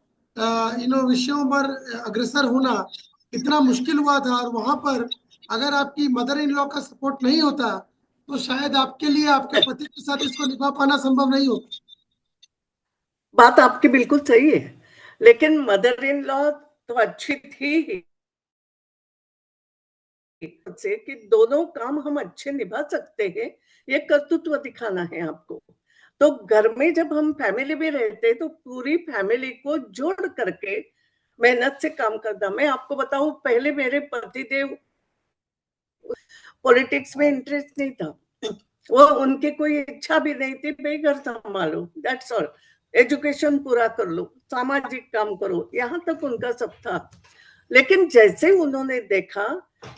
विषयों पर अग्रसर होना इतना मुश्किल हुआ था, और वहां पर अगर आपकी मदर इन लॉ का सपोर्ट नहीं होता तो शायद आपके लिए आपके पति के साथ इसको निभा पाना संभव नहीं होता।
बात आपकी बिल्कुल सही है, लेकिन मदर इन लॉ तो अच्छी थी ही से कि दोनों काम हम अच्छे निभा सकते हैं, ये कर्तृत्व दिखाना है आपको। तो घर में जब हम फैमिली में रहते तो पूरी फैमिली को जोड़ करके मेहनत से काम करना। मैं आपको बताऊं, पहले मेरे पतिदेव पॉलिटिक्स में इंटरेस्ट नहीं था, वो उनकी कोई इच्छा भी नहीं थी, भाई घर संभालो, दैट्स ऑल, एजुकेशन पूरा कर लो, सामाजिक काम करो, यहाँ तक उनका सब था। लेकिन जैसे उन्होंने देखा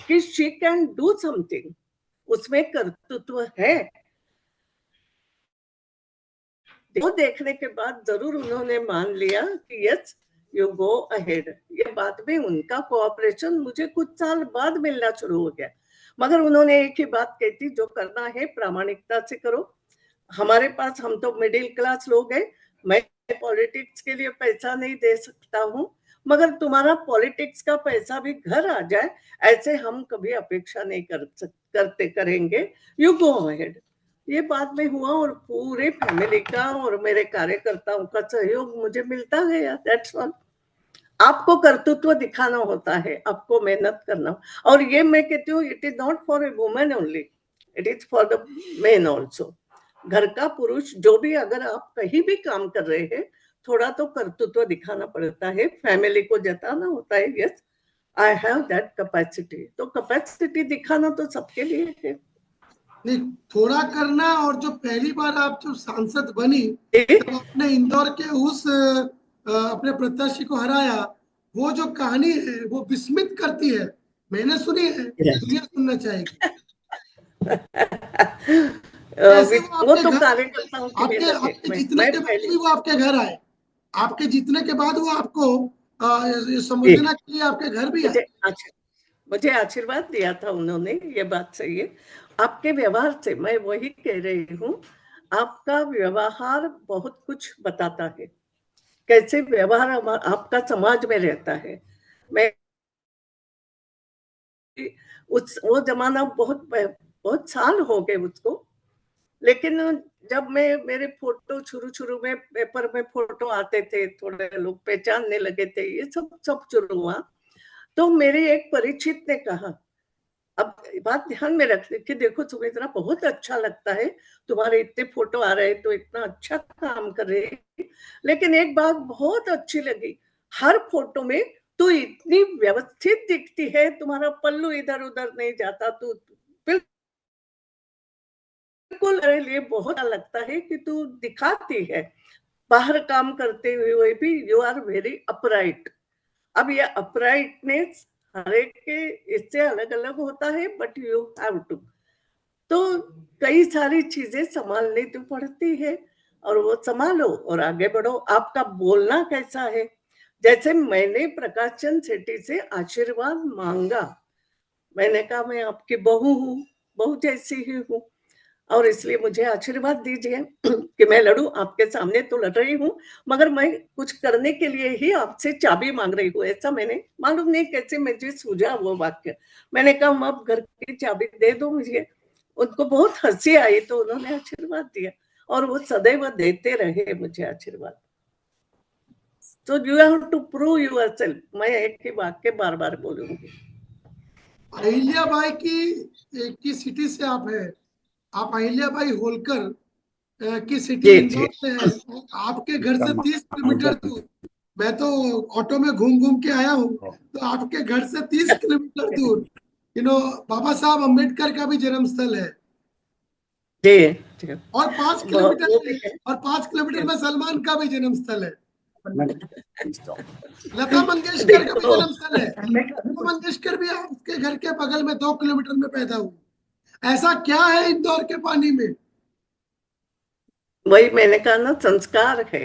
कि शी कैन डू समथिंग, उसमें कर्तृत्व है, वो देखने के बाद जरूर उन्होंने मान लिया कि यस यू गो अहेड। ये बात में उनका कोऑपरेशन मुझे कुछ साल बाद मिलना शुरू हो गया, मगर उन्होंने एक ही बात कही थी, जो करना है प्रामाणिकता से करो। हमारे पास, हम तो मिडिल क्लास लोग हैं, मैं पॉलिटिक्स के लिए पैसा नहीं दे सकता हूँ, मगर तुम्हारा पॉलिटिक्स का पैसा भी घर आ जाए ऐसे हम कभी अपेक्षा नहीं करते करेंगे, यू गो अहेड। ये बात में हुआ और पूरे फैमिली का और मेरे कार्यकर्ताओं का सहयोग मुझे मिलता गया, दैट्स ऑल। आपको कर्तृत्व दिखाना होता है, आपको मेहनत करना। और ये मैं कहती हूँ, it is not for a women only, it is for the main also. घर का पुरुष जो भी, अगर आप कहीं भी काम कर रहे हैं, थोड़ा तो कर्तृत्व दिखाना पड़ता है, फैमिली को जताना होता है, yes I have that capacity. तो कैपेसिटी दिखाना तो सबके लिए है।
नहीं, थोड़ा करना। और जो पहली बार आप जो सांसद बनी तो आपने इंदौर के उस अपने प्रत्याशी को हराया, वो जो कहानी है वो विस्मित करती है, मैंने सुनी है, दुनिया सुनना चाहेगी।
वो तो कार्यकर्ताओं
आपके जीतने के बाद भी वो आपके घर आए, आपके जीतने के बाद वो आपको संबोधना के लिए आपके घर भी आए।
अच्छा, मुझे आशीर्वाद दिया था उन्होंने, ये बात सही है। आपके व्यवहार से, मैं वही कह रही हूँ, आपका व्यवहार बहुत कुछ बताता है, कैसे व्यवहार आपका समाज में रहता है। मैं वो जमाना बहुत साल हो गए उसको, लेकिन जब मेरे फोटो शुरू में पेपर में फोटो आते थे, थोड़े लोग पहचानने लगे थे, ये सब शुरू हुआ, तो मेरे एक परिचित ने कहा, अब बात ध्यान में रखने कि देखो सुमित्रा, बहुत अच्छा लगता है, तुम्हारे इतने फोटो आ रहे, तो इतना अच्छा काम कर रहे, लेकिन एक बात बहुत अच्छी लगी, हर फोटो में तू इतनी व्यवस्थित दिखती है, तुम्हारा पल्लू इधर उधर नहीं जाता, तू बिल्कुल मेरे लिए बहुत अच्छा लगता है कि तू दिखाती है, बाहर काम करते हुए भी यू आर वेरी अपराइट। अब ये अपराइटनेस हर एक के इससे अलग अलग होता है, बट यू हैव टू, तो कई सारी चीजें संभालनी तो पड़ती है, और वो संभालो और आगे बढ़ो। आपका बोलना कैसा है, जैसे मैंने प्रकाश चंद सेठी से आशीर्वाद मांगा, मैंने कहा मैं आपकी बहू हूँ, बहू जैसी ही हूँ, और इसलिए मुझे आशीर्वाद दीजिए कि मैं लड़ूं, आपके सामने तो लड़ रही हूँ, मगर मैं कुछ करने के लिए ही आपसे चाबी मांग रही हूँ। ऐसा मैंने, मालूम नहीं कैसे मुझे सूझा वो वाक्य, मैंने कहा आप घर की चाबी दे दो मुझे। उनको बहुत हंसी आई, तो उन्होंने आशीर्वाद दिया, और वो सदैव देते रहे मुझे आशीर्वाद। तो you have to prove yourself, मैं एक ही वाक्य बार बार बोलूंगी।
अहिल्याबाई की सिटी से आप है, आप अहिल्याबाई होलकर की सिटी इंदौर से है, आपके घर से 30 किलोमीटर दूर, मैं तो ऑटो में घूम घूम के आया हूँ, तो आपके घर से 30 किलोमीटर दूर बाबा साहब अम्बेडकर का भी जन्म स्थल है।
जी,
और 5 किलोमीटर में सलमान का भी जन्म स्थल है, लता मंगेशकर का भी जन्म स्थल है। लता मंगेशकर भी आपके घर के बगल में 2 किलोमीटर में पैदा हुई। ऐसा क्या है इंदौर के पानी में?
वही मैंने कहा ना, संस्कार है।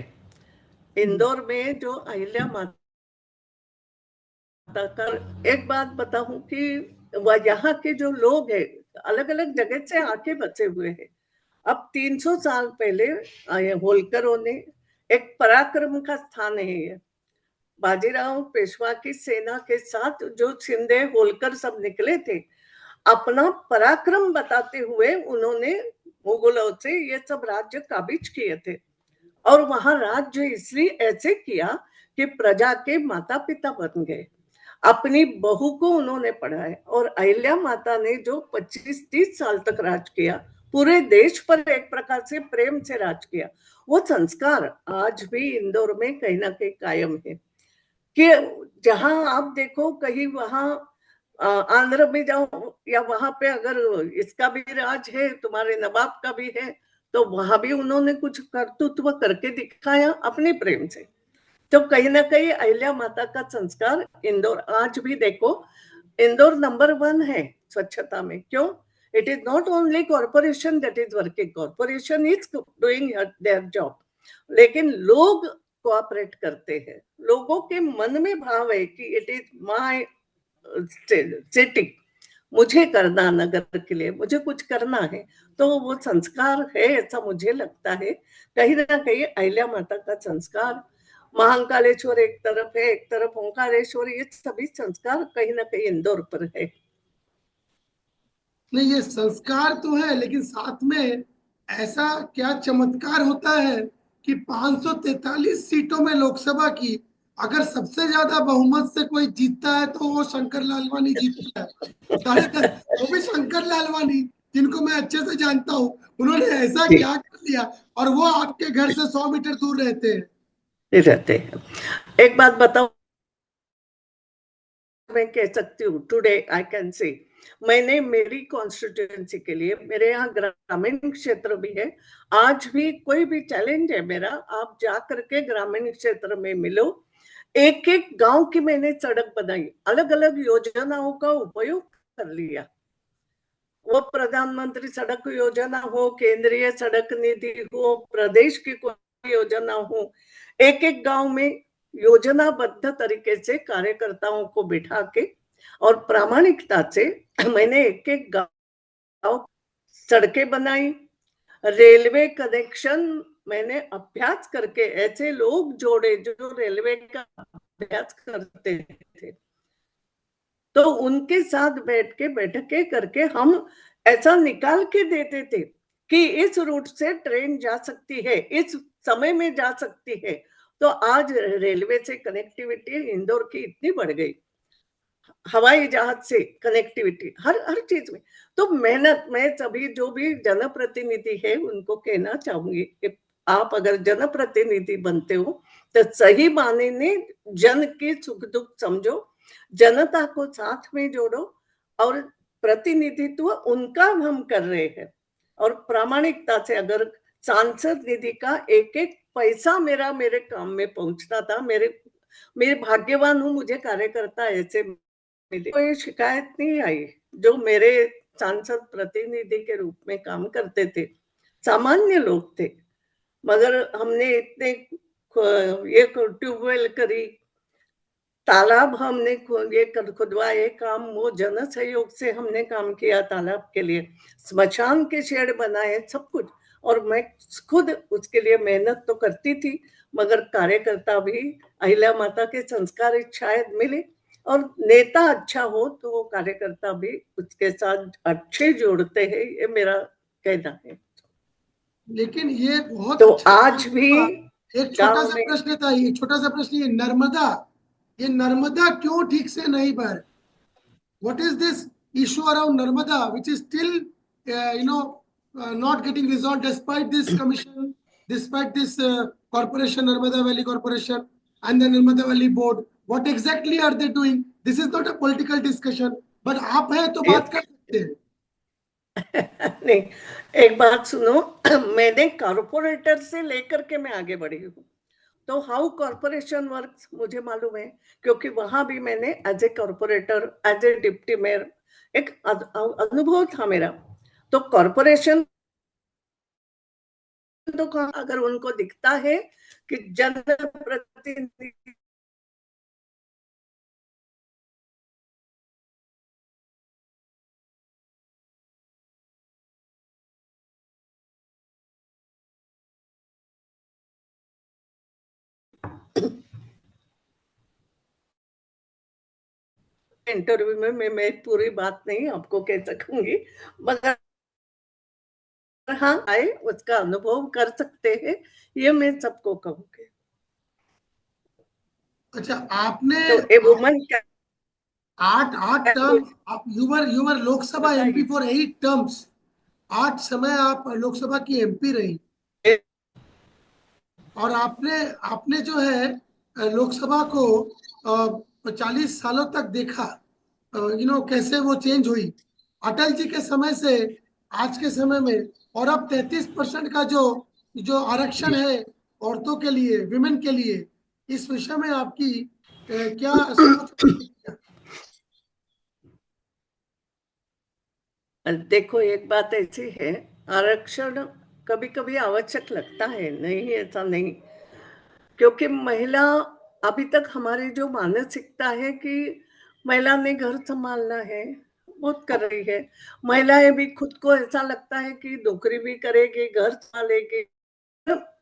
इंदौर में जो अहिल्या माता का, एक बात बताऊं कि यहाँ के जो लोग हैं अलग अलग जगह से आके बसे हुए हैं। अब 300 साल पहले होलकरों ने, एक पराक्रम का स्थान है ये, बाजीराव पेशवा की सेना के साथ जो शिंदे होलकर सब निकले थे, अपना पराक्रम बताते हुए उन्होंने मुगलों से ये सब राज्य काबिज किए थे। और वहां राज्य इसलिए ऐसे किया कि प्रजा के माता पिता बन गए, अपनी बहू को उन्होंने पढ़ाया। और अहिल्या माता ने जो 25-30 साल तक राज किया, पूरे देश पर एक प्रकार से प्रेम से राज किया, वो संस्कार आज भी इंदौर में कहीं ना कहीं कायम है। कि जहां आप देखो, कहीं वहां आंध्र में जाओ या वहां पे अगर इसका भी राज है, तुम्हारे नवाब का भी है, तो वहां भी उन्होंने कुछ कर्तृत्व करके दिखाया अपने प्रेम से। तो कहीं ना कहीं अहिल्या माता का संस्कार इंदौर आज भी देखो, इंदौर नंबर 1 है स्वच्छता में। क्यों? It is not only corporation that is working, corporation is doing their job, लेकिन लोग कोऑपरेट करते हैं। लोगों के मन में भाव है कि इट इज माय सिटी, मुझे करना, नगर के लिए मुझे कुछ करना है। तो वो संस्कार है, ऐसा मुझे लगता है। कहीं ना कहीं अहिल्या माता का संस्कार, महाकालेश्वर एक तरफ है, एक तरफ ओंकारेश्वर, ये सभी संस्कार कहीं ना कहीं इंदौर पर है।
नहीं, ये संस्कार तो है, लेकिन साथ में ऐसा क्या चमत्कार होता है कि 543 सीटों में लोकसभा की अगर सबसे ज्यादा बहुमत से कोई जीतता है तो वो शंकर लालवानी जीतता है। वो भी शंकर लालवानी, जिनको मैं अच्छे से जानता हूँ, उन्होंने ऐसा क्या कर लिया, और वो आपके घर से 100 मीटर दूर रहते हैं।
एक बात बताओ, मैं कह सकती हूँ, टुडे आई कैन से, मैंने मेरी कॉन्स्टिट्यूएंसी के लिए, मेरे यहाँ ग्रामीण क्षेत्र भी है, आज भी कोई भी चैलेंज है मेरा, आप जा करके ग्रामीण क्षेत्र में मिलो, एक एक गांव की मैंने सड़क बनाई, अलग अलग योजनाओं का उपयोग कर लिया। वो प्रधानमंत्री सड़क योजना हो, केंद्रीय सड़क निधि हो, प्रदेश की कोई योजना हो, एक एक गांव में योजनाबद्ध तरीके से कार्यकर्ताओं को बिठा के और प्रामाणिकता से मैंने एक एक गांव सड़कें बनाई, रेलवे कनेक्शन मैंने अभ्यास करके ऐसे लोग जोड़े जो रेलवे का अभ्यास करते थे, तो उनके साथ बैठके करके हम ऐसा निकाल के देते थे कि इस रूट से ट्रेन जा सकती है, इस समय में जा सकती है। तो आज रेलवे से कनेक्टिविटी इंदौर की इतनी बढ़ गई, हवाई जहाज से कनेक्टिविटी, हर चीज में। तो मेहनत, मैं सभी जो भी जनप्रतिनिधि है उनको कहना चाहूंगी कि आप अगर जनप्रतिनिधि बनते हो तो सही माने में जन की सुख दुख समझो, जनता को साथ में जोड़ो, और प्रतिनिधित्व उनका हम कर रहे हैं। और प्रामाणिकता से, अगर सांसद निधि का एक एक पैसा मेरे काम में पहुंचता था, मेरे भाग्यवान हूं, मुझे कार्यकर्ता ऐसे मिले, कोई शिकायत नहीं आई। जो मेरे सांसद प्रतिनिधि के रूप में काम करते थे सामान्य लोग थे, मगर हमने इतने ये ट्यूबवेल करी, तालाब हमने ये खुदवाए, काम वो जन सहयोग से हमने काम किया तालाब के लिए, स्मशान के शेड बनाए, सब कुछ। और मैं खुद उसके लिए मेहनत तो करती थी, मगर कार्यकर्ता भी अहिल्या माता के संस्कार शायद मिले, और नेता अच्छा हो तो वो कार्यकर्ता भी उसके साथ अच्छे जोड़ते हैं, ये मेरा कहना है।
लेकिन ये बहुत
तो
अच्छा
आज भी
एक छोटा सा प्रश्न था, ये छोटा सा प्रश्न, ये नर्मदा क्यों ठीक से नहीं बह? What is this issue around Narmada, which is still not getting resolved despite this commission, despite this corporation, Narmada Valley Corporation and the Narmada Valley Board? What exactly are they doing? This is not a political discussion, but आप हैं तो बात कर सकते हैं।
नहीं, एक बात सुनो, मैंने कॉर्पोरेटर से लेकर के मैं आगे बढ़ी हूँ, तो हाउ कॉर्पोरेशन वर्क्स मुझे मालूम है, क्योंकि वहां भी मैंने as a corporator, as a deputy mayor एक अनुभव था मेरा। तो कॉर्पोरेशन तो अगर उनको दिखता है कि जनप्रतिनिधि इंटरव्यू में मैं पूरी बात नहीं आपको कह सकूंगी, मगर हाँ आए उसका अनुभव कर सकते हैं, ये मैं सबको कहूंगी।
अच्छा, आपने
तो ए वुमन क्या
8 टर्म, आप your Lok Sabha MP for 8 terms, 8 समय आप लोकसभा की एमपी रही, और आपने जो है लोकसभा को 40 सालों तक देखा, कैसे वो चेंज हुई अटल जी के समय से आज के समय में, और अब 33% का जो आरक्षण है औरतों के लिए, विमेन के लिए, इस विषय में आपकी क्या सोच?
देखो, एक बात ऐसी है, आरक्षण कभी कभी आवश्यक लगता है, नहीं ऐसा नहीं, क्योंकि महिला अभी तक हमारी जो मानसिकता है कि महिला ने घर संभालना है, बहुत कर रही है, महिलाएं भी खुद को ऐसा लगता है कि नौकरी भी करेगी, घर संभालेगी,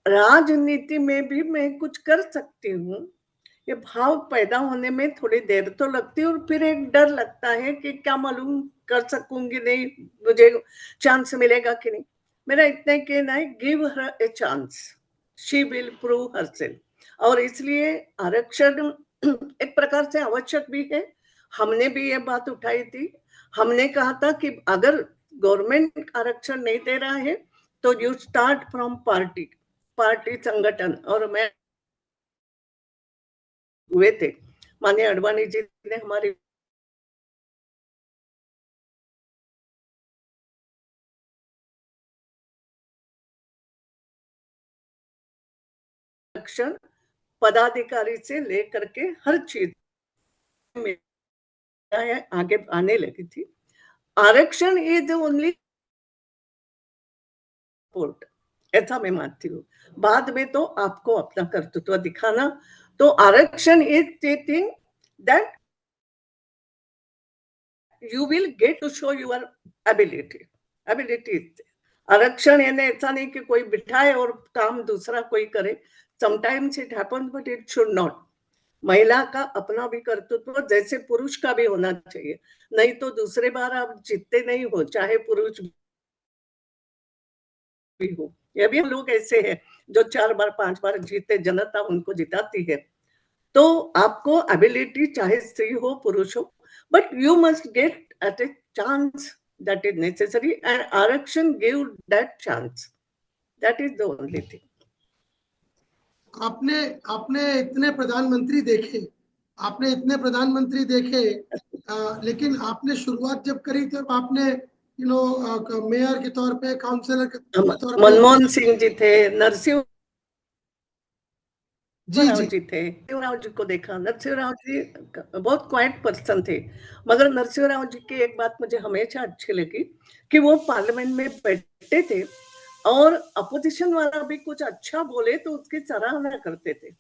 राजनीति में भी मैं कुछ कर सकती हूँ, ये भाव पैदा होने में थोड़ी देर तो लगती है, और फिर एक डर लगता है कि क्या मालूम कर सकूंगी नहीं, मुझे चांस मिलेगा कि नहीं। मेरा इतना कहना है, give her a chance, she will prove herself. और इसलिए आरक्षण एक प्रकार से आवश्यक भी है। हमने भी ये बात उठाई थी, हमने कहा था कि अगर गवर्नमेंट आरक्षण नहीं दे रहा है तो यू स्टार्ट फ्रॉम पार्टी संगठन, और मैं हुए थे, माननीय अडवाणी जी ने हमारी आरक्षण पदाधिकारी से लेकर के हर चीज में आगे आने लगी थी। आरक्षण इज ओनली सपोर्ट, ऐसा मैं मानती हूँ, बाद में तो आपको अपना कर्तृत्व दिखाना। तो आरक्षण is the thing that you will get to show your ability। आरक्षण यानी ऐसा नहीं कि कोई बिठाए और काम दूसरा कोई करे, sometimes it happens but it should not. महिला का अपना भी कर्तृत्व जैसे पुरुष का भी होना चाहिए, नहीं तो दूसरे बार आप जीतते नहीं हो, चाहे पुरुष भी हो। ये भी लोग ऐसे हैं जो 4 बार 5 बार जीते, जनता उनको जिताती है। तो आपको एबिलिटी चाहे स्त्री हो पुरुष हो, but you must get at a chance that is necessary, and आरक्षण give that chance, that is the only thing।
आपने इतने प्रधानमंत्री देखे, लेकिन आपने शुरुआत जब करी तब आपने मेयर के तौर पे, काउंसलर के तौर पे,
मनमोहन सिंह जी थे, नरसिंह
जी
जी थे, नरसिंहराव जी को देखा। नरसिंहराव जी बहुत क्वाइट पर्सन थे, मगर नरसिंहराव जी की एक बात मुझे हमेशा अच्छी लगी कि वो पार्लियामेंट में बैठते थे और अपोजिशन वाला भी कुछ अच्छा बोले तो उसकी सराहना करते थे।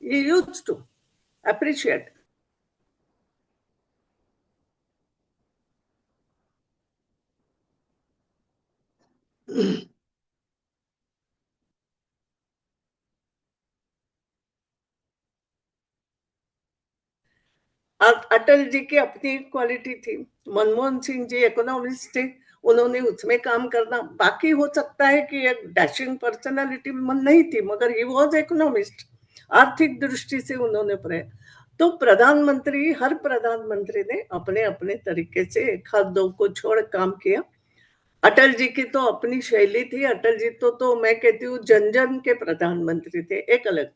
He used to appreciate। Atal ji की अपनी क्वालिटी थी, मनमोहन सिंह जी इकोनॉमिस्ट थे, उन्होंने उसमें काम करना, बाकी हो सकता है कि एक डैशिंग पर्सनालिटी नहीं थी, मगर ही वॉज इकोनॉमिस्ट, आर्थिक दृष्टि से उन्होंने पढ़ा। तो प्रधानमंत्री, हर प्रधानमंत्री ने अपने अपने तरीके से एक हाथ दो को छोड़ काम किया। अटल जी की तो अपनी शैली थी, अटल जी तो मैं कहती हूँ जन जन के प्रधानमंत्री थे, एक अलग।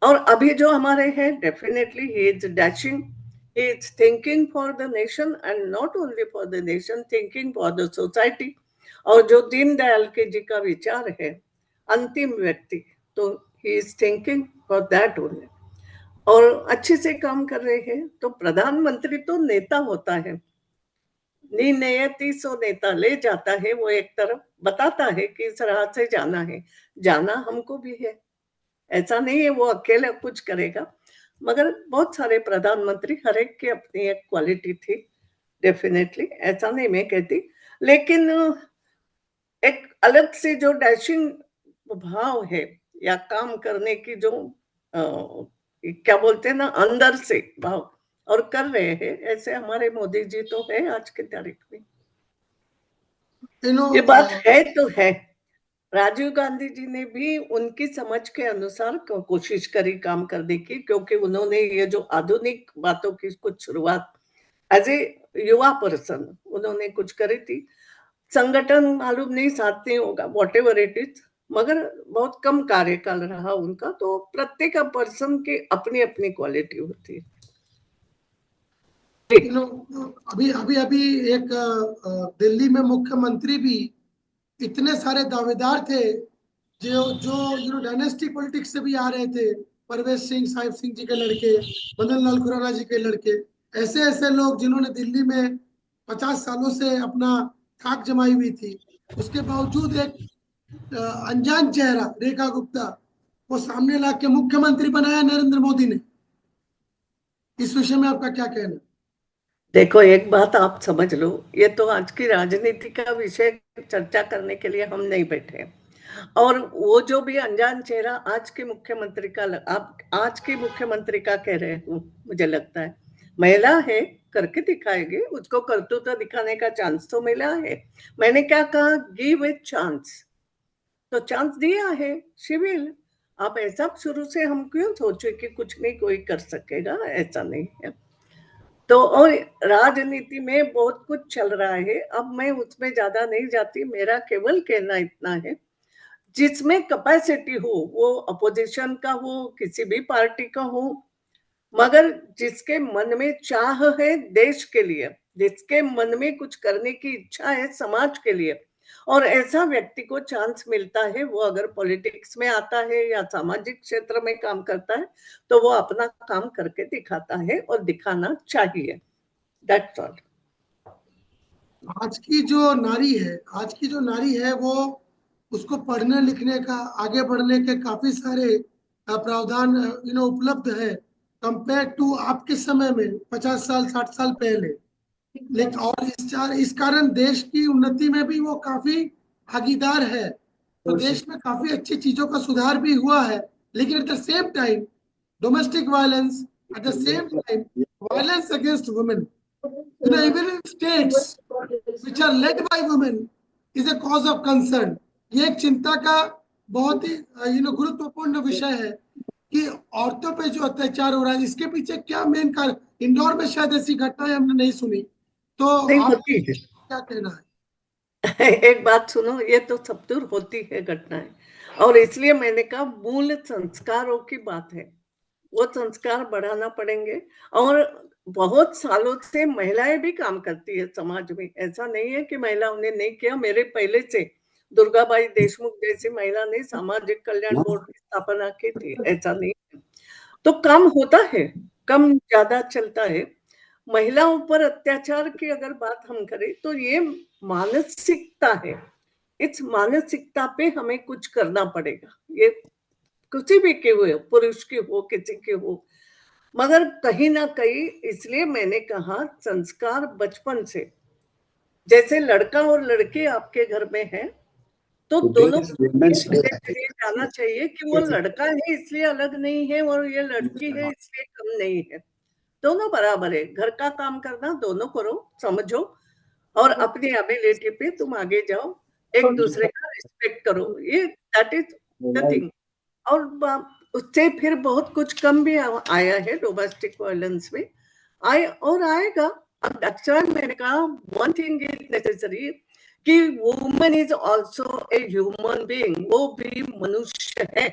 और अभी जो हमारे हैं, definitely he is dashing, He is thinking for the nation and not only for the nation, thinking for the society. और जो दीनदयाल के जी का विचार है अंतिम व्यक्ति, तो he is thinking for that only. और अच्छे से काम कर रहे हैं। तो प्रधानमंत्री तो नेता होता है, नियति सो नेता ले जाता है, वो एक तरफ बताता है कि इस राह से जाना है, जाना हमको भी है, ऐसा नहीं है वो अकेले कुछ करेगा। मगर बहुत सारे प्रधानमंत्री, हर एक की अपनी एक क्वालिटी थी, डेफिनेटली, ऐसा नहीं मैं कहती, लेकिन एक अलग से जो डैशिंग भाव है या काम करने की जो क्या बोलते हैं ना, अंदर से भाव और कर रहे हैं, ऐसे हमारे मोदी जी तो है आज की तारीख में। ये बात है तो है। राजीव गांधी जी ने भी उनकी समझ के अनुसार कोशिश करी काम करने की, क्योंकि उन्होंने ये जो आधुनिक बातों की कुछ शुरुआत एज ए युवा पर्सन उन्होंने कुछ करी थी। संगठन मालूम नहीं साथ नहीं होगा, वॉट एवर इट इज, मगर बहुत कम कार्यकाल रहा उनका। तो प्रत्येक पर्सन की अपनी अपनी क्वालिटी होती है।
अभी अभी अभी एक दिल्ली में मुख्यमंत्री भी इतने सारे दावेदार थे जो डायनेस्टी पॉलिटिक्स से भी आ रहे थे, परवेज सिंह, साहिब सिंह जी के लड़के, मदन लाल खुराना जी के लड़के, ऐसे ऐसे लोग जिन्होंने दिल्ली में 50 सालों से अपना खाक जमाई हुई थी, उसके बावजूद एक अनजान चेहरा रेखा गुप्ता वो सामने ला के मुख्यमंत्री बनाया नरेंद्र मोदी ने। इस विषय में आपका क्या कहना?
देखो, एक बात आप समझ लो, ये तो आज की राजनीति का विषय चर्चा करने के लिए हम नहीं बैठे। और वो जो भी अनजान चेहरा आज के मुख्यमंत्री का, आप आज के मुख्यमंत्री का कह रहे हो, मुझे लगता है महिला है, करके दिखाएगी, उसको करतूत दिखाने का चांस तो मिला है। मैंने क्या कहा, गिव ए चांस, तो चांस दिया है, शिविल। आप ऐसा शुरू से हम क्यों सोचे कि कुछ नहीं कोई कर सकेगा, ऐसा नहीं है। तो और राजनीति में बहुत कुछ चल रहा है, अब मैं उसमें ज्यादा नहीं जाती। मेरा केवल कहना इतना है, जिसमें कैपेसिटी हो, वो अपोजिशन का हो, किसी भी पार्टी का हो, मगर जिसके मन में चाह है देश के लिए, जिसके मन में कुछ करने की इच्छा है समाज के लिए, और ऐसा व्यक्ति को चांस मिलता है, वो अगर पॉलिटिक्स में आता है या सामाजिक क्षेत्र में काम करता है, तो वो अपना काम करके दिखाता है और दिखाना चाहिए। That's all.
आज की जो नारी है वो उसको पढ़ने लिखने का, आगे बढ़ने के काफी सारे प्रावधान उपलब्ध है कंपेयर टू आपके समय में 50 साल 60 साल पहले। लेकिन और इस कारण देश की उन्नति में भी वो काफी भागीदार है। तो देश में काफी अच्छी चीजों का सुधार भी हुआ है, लेकिन at the same time domestic violence, at the same time violence against women, even in states which are led by women is a cause of concern। ये एक चिंता का बहुत ही गुरुत्वपूर्ण विषय है कि औरतों पे जो अत्याचार हो रहा है, इसके पीछे क्या मेन कारण। इंदौर में शायद ऐसी घटनाएं हमने नहीं सुनी, तो आप क्या कहना है?
एक बात सुनो, ये तो सब दूर होती है घटनाएं, और इसलिए मैंने कहा मूल संस्कारों की बात है, वो संस्कार बढ़ाना पड़ेंगे। और बहुत सालों से महिलाएं भी काम करती है समाज में, ऐसा नहीं है कि महिलाओं ने नहीं किया। मेरे पहले से दुर्गाबाई देशमुख जैसी महिला ने सामाजिक कल्याण बोर्ड की स्थापना की थी, ऐसा नहीं है। तो काम होता है, कम ज्यादा चलता है। महिलाओं पर अत्याचार की अगर बात हम करें तो ये मानसिकता है, इस मानसिकता पे हमें कुछ करना पड़ेगा। ये किसी भी के हो, पुरुष की हो, किसी के हो, मगर कहीं ना कहीं, इसलिए मैंने कहा संस्कार बचपन से, जैसे लड़का और लड़की आपके घर में है, तो दोनों जाना चाहिए कि वो लड़का है इसलिए अलग नहीं है और ये लड़की है इसलिए कम नहीं है, दोनों बराबर है। घर का काम करना दोनों करो, समझो, और अपनी एबिलिटी पे तुम आगे जाओ, एक दूसरे का रिस्पेक्ट करो, ये दैट इज द थिंग। और उससे फिर बहुत कुछ कम भी आया है डोमेस्टिक वायलेंस में, और आएगा। अब अक्सर मैंने कहा वन थिंग इज नेसेसरी कि woman is also a human being, वो भी मनुष्य है,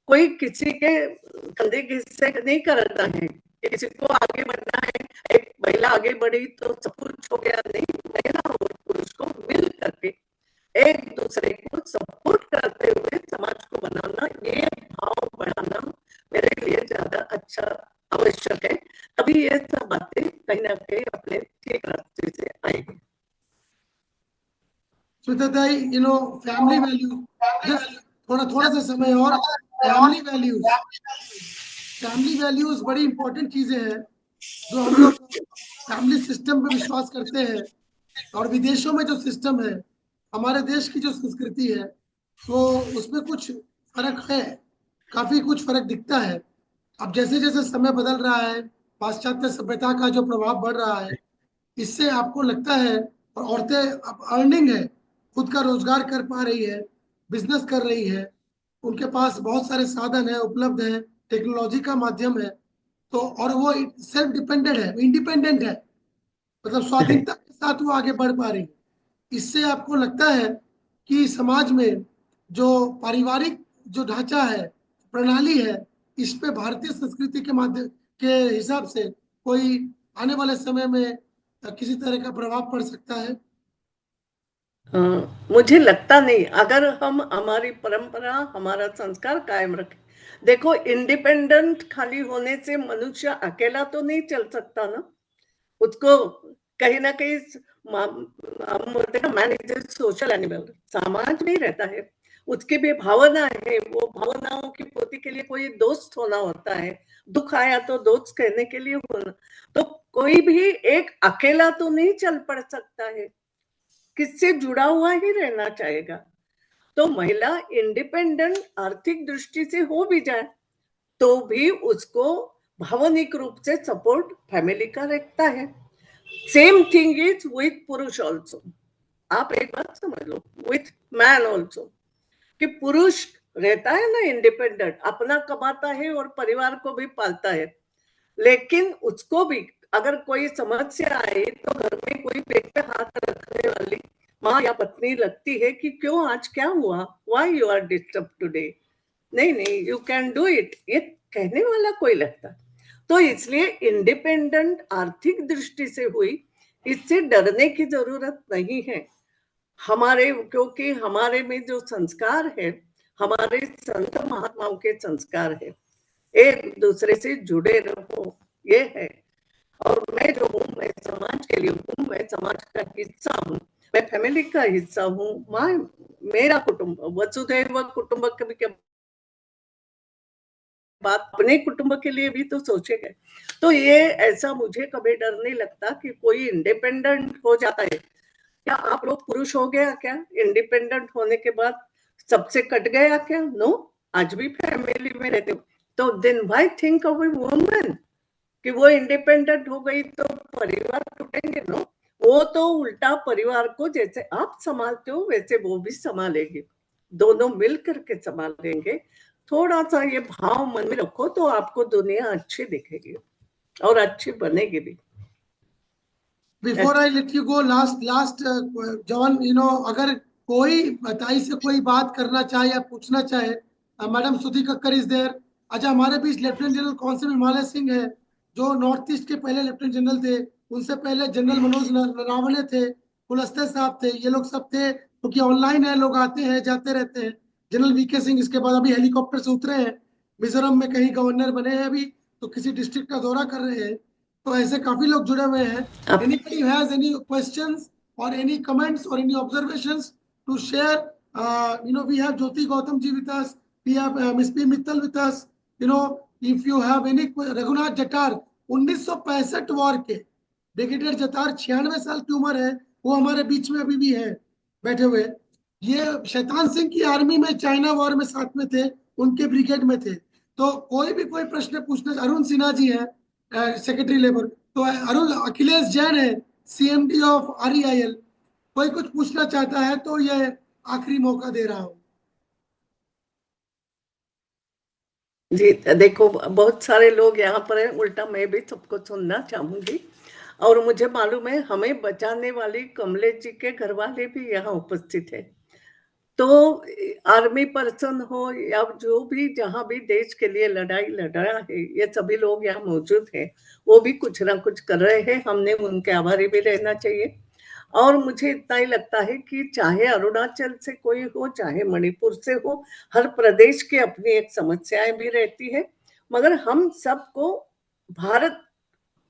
कोई किसी के कंधे से नहीं करता है, किसी को आगे बढ़ना है एक महिला आगे बढ़ी तो सब कुछ हो गया, नहीं, महिला और पुरुष को मिल करके एक दूसरे को सपोर्ट करते हुए समाज को बनाना, ये भाव बढ़ाना मेरे लिए ज्यादा अच्छा आवश्यक है। तभी ये सब बातें कहीं ना कहीं अपने ठीक रास्ते से आएगी।
सुताताई, फैमिली वैल्यू, जस्ट थोड़ा सा समय और फैमिली वैल्यूज बड़ी इंपॉर्टेंट चीजें हैं जो हम लोग फैमिली सिस्टम पे विश्वास करते हैं। और विदेशों में जो सिस्टम है, हमारे देश की जो संस्कृति है, वो उसमें कुछ फर्क है, काफी कुछ फर्क दिखता है। अब जैसे जैसे समय बदल रहा है, पाश्चात्य सभ्यता का जो प्रभाव बढ़ रहा है, इससे आपको लगता है, और औरतें अब अर्निंग है, खुद का रोजगार कर पा रही है, बिजनेस कर रही है, उनके पास बहुत सारे साधन है, उपलब्ध है, टेक्नोलॉजी का माध्यम है, तो और वो सेल्फ डिपेंडेंट है, इंडिपेंडेंट है, मतलब स्वाधीनता के साथ वो आगे बढ़ पा रही है। इससे आपको लगता है कि समाज में जो पारिवारिक जो ढांचा है, प्रणाली है, इस पे भारतीय संस्कृति के माध्यम के हिसाब से कोई आने वाले समय में किसी तरह का प्रभाव पड़ सकता है?
मुझे लगता नहीं, अगर हम हमारी परंपरा, हमारा संस्कार कायम रखें। देखो, इंडिपेंडेंट खाली होने से मनुष्य अकेला तो नहीं चल सकता ना, उसको कहीं ना कहीं हम बोलते हैं man is a social animal, समाज में ही रहता है, उसकी भी भावना है, वो भावनाओं की पूर्ति के लिए कोई दोस्त होना होता है, दुख आया तो दोस्त कहने के लिए होना, तो कोई भी एक अकेला तो नहीं चल पड़ सकता है, किससे जुड़ा हुआ ही रहना चाहेगा। तो महिला इंडिपेंडेंट आर्थिक दृष्टि से हो भी जाए तो भी उसको भावनिक रूप से सपोर्ट फैमिली का रखता है। सेम थिंग इज विथ पुरुष ऑल्सो। आप एक बात समझ लो, विथ मैन ऑल्सो, कि पुरुष रहता है ना इंडिपेंडेंट, अपना कमाता है और परिवार को भी पालता है, लेकिन उसको भी अगर कोई समस्या आए तो घर में कोई पेट पे हाथ रखने वाली माँ या पत्नी लगती है कि क्यों, आज क्या हुआ, why you are disturb today, नहीं यू कैन डू इट, ये कहने वाला कोई लगता। तो इसलिए इंडिपेंडेंट आर्थिक दृष्टि से हुई, इससे डरने की जरूरत नहीं है हमारे, क्योंकि हमारे में जो संस्कार है, हमारे संत महात्माओं के संस्कार है, एक दूसरे से जुड़े रहो, ये है। और मैं जो हूँ, मैं समाज के लिए हूँ, मैं समाज का हिस्सा हूँ, मैं फैमिली का हिस्सा हूँ, मेरा कुटुंब, वसुधैव कुटुंबकम के बात अपने कुटुंब के लिए भी तो सोचेगा। तो ये ऐसा मुझे कभी डर नहीं लगता कि कोई इंडिपेंडेंट हो जाता है। क्या आप लोग पुरुष हो गया क्या इंडिपेंडेंट होने के बाद, सबसे कट गया क्या? नो, आज भी फैमिली में रहते हो, तो then why think of a woman कि वो इंडिपेंडेंट हो गई तो परिवार टूटेंगे? नो, वो तो उल्टा परिवार को जैसे आप संभालते हो वैसे वो भी संभालेगी, दोनों मिल करके संभालेंगे। थोड़ा सा ये भाव मन में रखो तो आपको दुनिया अच्छी दिखेगी और अच्छी बनेगी भी।
Before I let you go, last John, अगर कोई बताई से कोई बात करना चाहे या पूछना चाहे, मैडम सुधी कक्कर इज देयर। अच्छा, हमारे बीच लेफ्टिनेंट जनरल कौनसेप हिमालय सिंह है, जो नॉर्थ ईस्ट के पहले लेफ्टिनेंट जनरल थे, उनसे पहले जनरल मनोज नरावणे थे, कुलस्ते साहब थे, ये लोग सब थे, क्योंकि ऑनलाइन है, लोग आते हैं जाते रहते हैं। जनरल वीके सिंह इसके बाद अभी हेलीकॉप्टर से उतरे हैं, मिजोरम में कहीं गवर्नर बने हैं अभी, तो किसी डिस्ट्रिक्ट का दौरा कर रहे हैं, तो ऐसे काफी लोग जुड़े हुए हैं। Anybody who has any questions or any comments or any observations to share? We have Jyoti Gautam ji with us. We have Ms. P. Mittal with us. If you have any, Raghunath Jatar 1965 war के brigadier Jatar, 96 साल की उम्र है, वो हमारे बीच में अभी भी है बैठे हुए। ये शैतान सिंह की आर्मी में चाइना वॉर में साथ में थे, उनके ब्रिगेड में थे। तो कोई भी कोई प्रश्न पूछना, अरुण सिन्हा जी है सेक्रेटरी लेबर, तो अरुण, अखिलेश जैन है सीएमडी ऑफ आरईआईएल, कोई कुछ पूछना चाहता है तो ये आखिरी मौका दे रहा हूँ।
जी देखो, बहुत सारे लोग यहाँ पर हैं, उल्टा मैं भी सबको सुनना चाहूंगी। और मुझे मालूम है हमें बचाने वाली कमलेश जी के घर वाले भी यहाँ उपस्थित है। तो आर्मी पर्सन हो या जो भी जहां भी देश के लिए लड़ाई लड़ रहा है, ये सभी लोग यहाँ मौजूद हैं, वो भी कुछ ना कुछ कर रहे हैं, हमने उनके आभारी भी रहना चाहिए। और मुझे इतना ही लगता है कि चाहे अरुणाचल से कोई हो, चाहे मणिपुर से हो, हर प्रदेश की अपनी एक समस्याएं भी रहती है, मगर हम सबको भारत,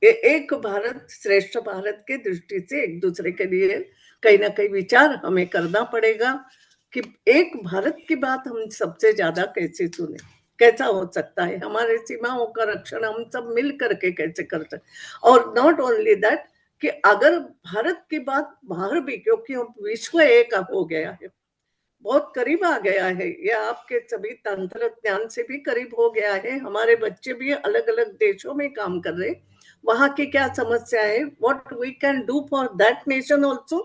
एक भारत श्रेष्ठ भारत के दृष्टि से एक दूसरे के लिए कहीं ना कहीं विचार हमें करना पड़ेगा कि एक भारत की बात हम सबसे ज्यादा कैसे सुने, कैसा हो सकता है, हमारे सीमाओं का रक्षण हम सब मिल करके कैसे कर सकते। और नॉट ओनली दैट कि अगर भारत की बात बाहर भी, क्योंकि हम विश्व एक हो गया है, बहुत करीब आ गया है, या आपके सभी तंत्र ज्ञान से भी करीब हो गया है, हमारे बच्चे भी अलग अलग देशों में काम कर रहे, वहां की क्या समस्या है, what we can do for that nation also,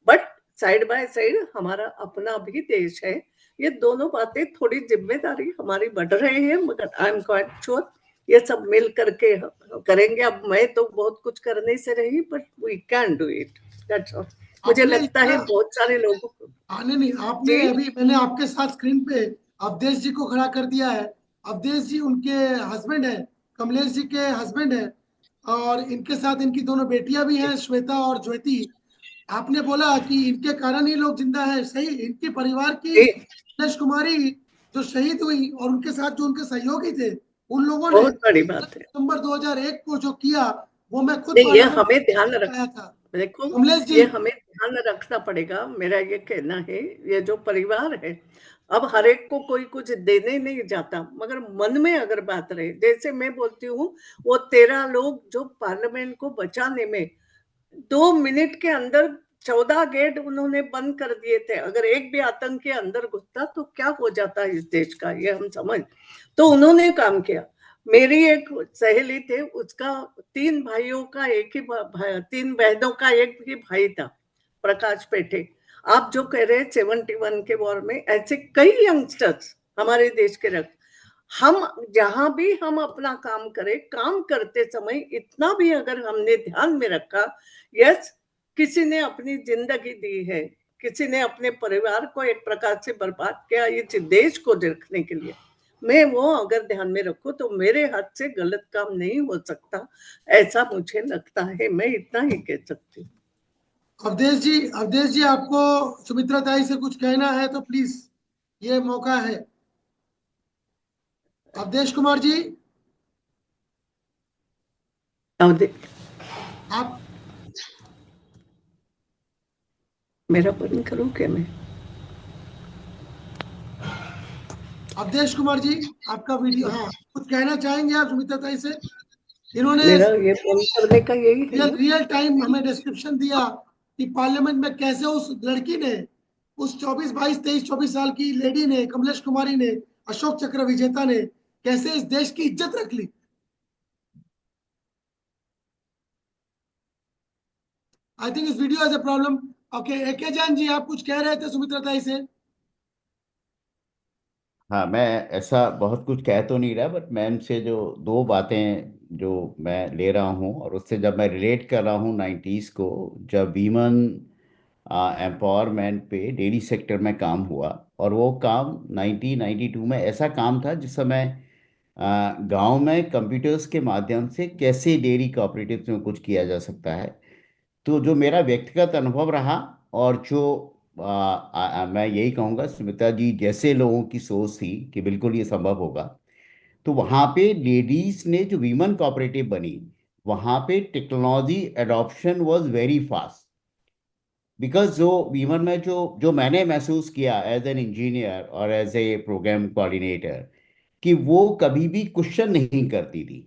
but side by side हमारा अपना भी देश है। ये दोनों बातें थोड़ी जिम्मेदारी हमारी बढ़ रही है, मगर आई एम क्वाइट श्योर ये सब मिल करके करेंगे। अब मैं तो बहुत कुछ करने से रही, but we can do it, that's all. मुझे लगता है बहुत सारे लोगों को
नहीं, आपने अभी, मैंने आपके साथ स्क्रीन पे अवधेश जी को खड़ा कर दिया है। अवधेश जी उनके हस्बैंड है, कमलेश जी के हस्बैंड है, और इनके साथ इनकी दोनों बेटियां भी हैं, श्वेता और ज्योति। आपने बोला कि इनके कारण ही लोग जिंदा है, सही। इनके परिवार की कमलेश कुमारी जो शहीद हुई और उनके साथ जो उनके सहयोगी थे, उन लोगों ने
बहुत बड़ी बात है।
दिसंबर 2001 को जो किया, वो मैं खुद
ये हमें ध्यान रखना
था।
देखो,
कमलेश जी,
ये हमें ध्यान रखना पड़ेगा। मेरा ये कहना है, ये जो परिवार है, अब हर एक को कोई कुछ देने नहीं जाता, मगर मन में अगर बात रहे, जैसे मैं बोलती हूँ, वो 13 लोग जो पार्लियामेंट को बचाने में 2 मिनट के अंदर 14 गेट उन्होंने बंद कर दिए थे। अगर एक भी आतंकी अंदर घुसता तो क्या हो जाता इस देश का, ये हम समझ, तो उन्होंने काम किया। मेरी एक सहेली थे, उसका 3 भाइयों का एक ही 3 बहनों का एक ही भाई था, प्रकाश पेठे। आप जो कह रहे हैं 71 के वॉर में, ऐसे कई यंगस्टर्स हमारे देश के रख, हम जहां भी हम अपना काम करें, काम करते समय इतना भी अगर हमने ध्यान में रखा, यस, किसी ने अपनी जिंदगी दी है, किसी ने अपने परिवार को एक प्रकार से बर्बाद किया इस देश को देखने के लिए, मैं वो अगर ध्यान में रखूं तो मेरे हाथ से गलत काम नहीं हो सकता, ऐसा मुझे लगता है। मैं इतना ही कह सकती हूँ।
अवधेश जी, आपको सुमित्रा ताई से कुछ कहना है तो प्लीज, ये मौका है। अवधेश कुमार जी, आप
मेरा बंद करूं क्या मैं?
अवधेश कुमार जी, आपका वीडियो, हाँ, कुछ कहना चाहेंगे आप सुमित्रा ताई से? इन्होंने
मेरा ये बंद करने का यही है,
रियल टाइम हमें डिस्क्रिप्शन दिया कि पार्लियामेंट में कैसे उस लड़की ने, उस 24, 22, 23, 24 साल की लेडी ने, कमलेश कुमारी ने, अशोक चक्र विजेता ने, कैसे इस देश की इज्जत रख ली। आई थिंक इस video has a problem. Okay, AK Jain ji, आप कुछ कह रहे थे सुमित्रा ताई से?
हाँ, मैं ऐसा बहुत कुछ कह तो नहीं रहा, बट मैम से जो 2 बातें जो मैं ले रहा हूँ, और उससे जब मैं रिलेट कर रहा हूँ 90s को, जब वीमन एम्पावरमेंट पे डेयरी सेक्टर में काम हुआ, और वो काम 1992 में ऐसा काम था जिस समय गांव में कंप्यूटर्स के माध्यम से कैसे डेयरी कोऑपरेटिव्स में कुछ किया जा सकता है। तो जो मेरा व्यक्तिगत अनुभव रहा, और जो मैं यही कहूँगा सुमित्रा जी जैसे लोगों की सोच थी कि बिल्कुल ये संभव होगा, तो वहाँ पे लेडीज ने जो वीमन कोऑपरेटिव बनी, वहाँ पे technology adoption was very fast. Because जो वीमन में जो मैंने महसूस किया एज एन इंजीनियर और एज ए प्रोग्राम कोऑर्डिनेटर, कि वो कभी भी क्वेश्चन नहीं करती थी।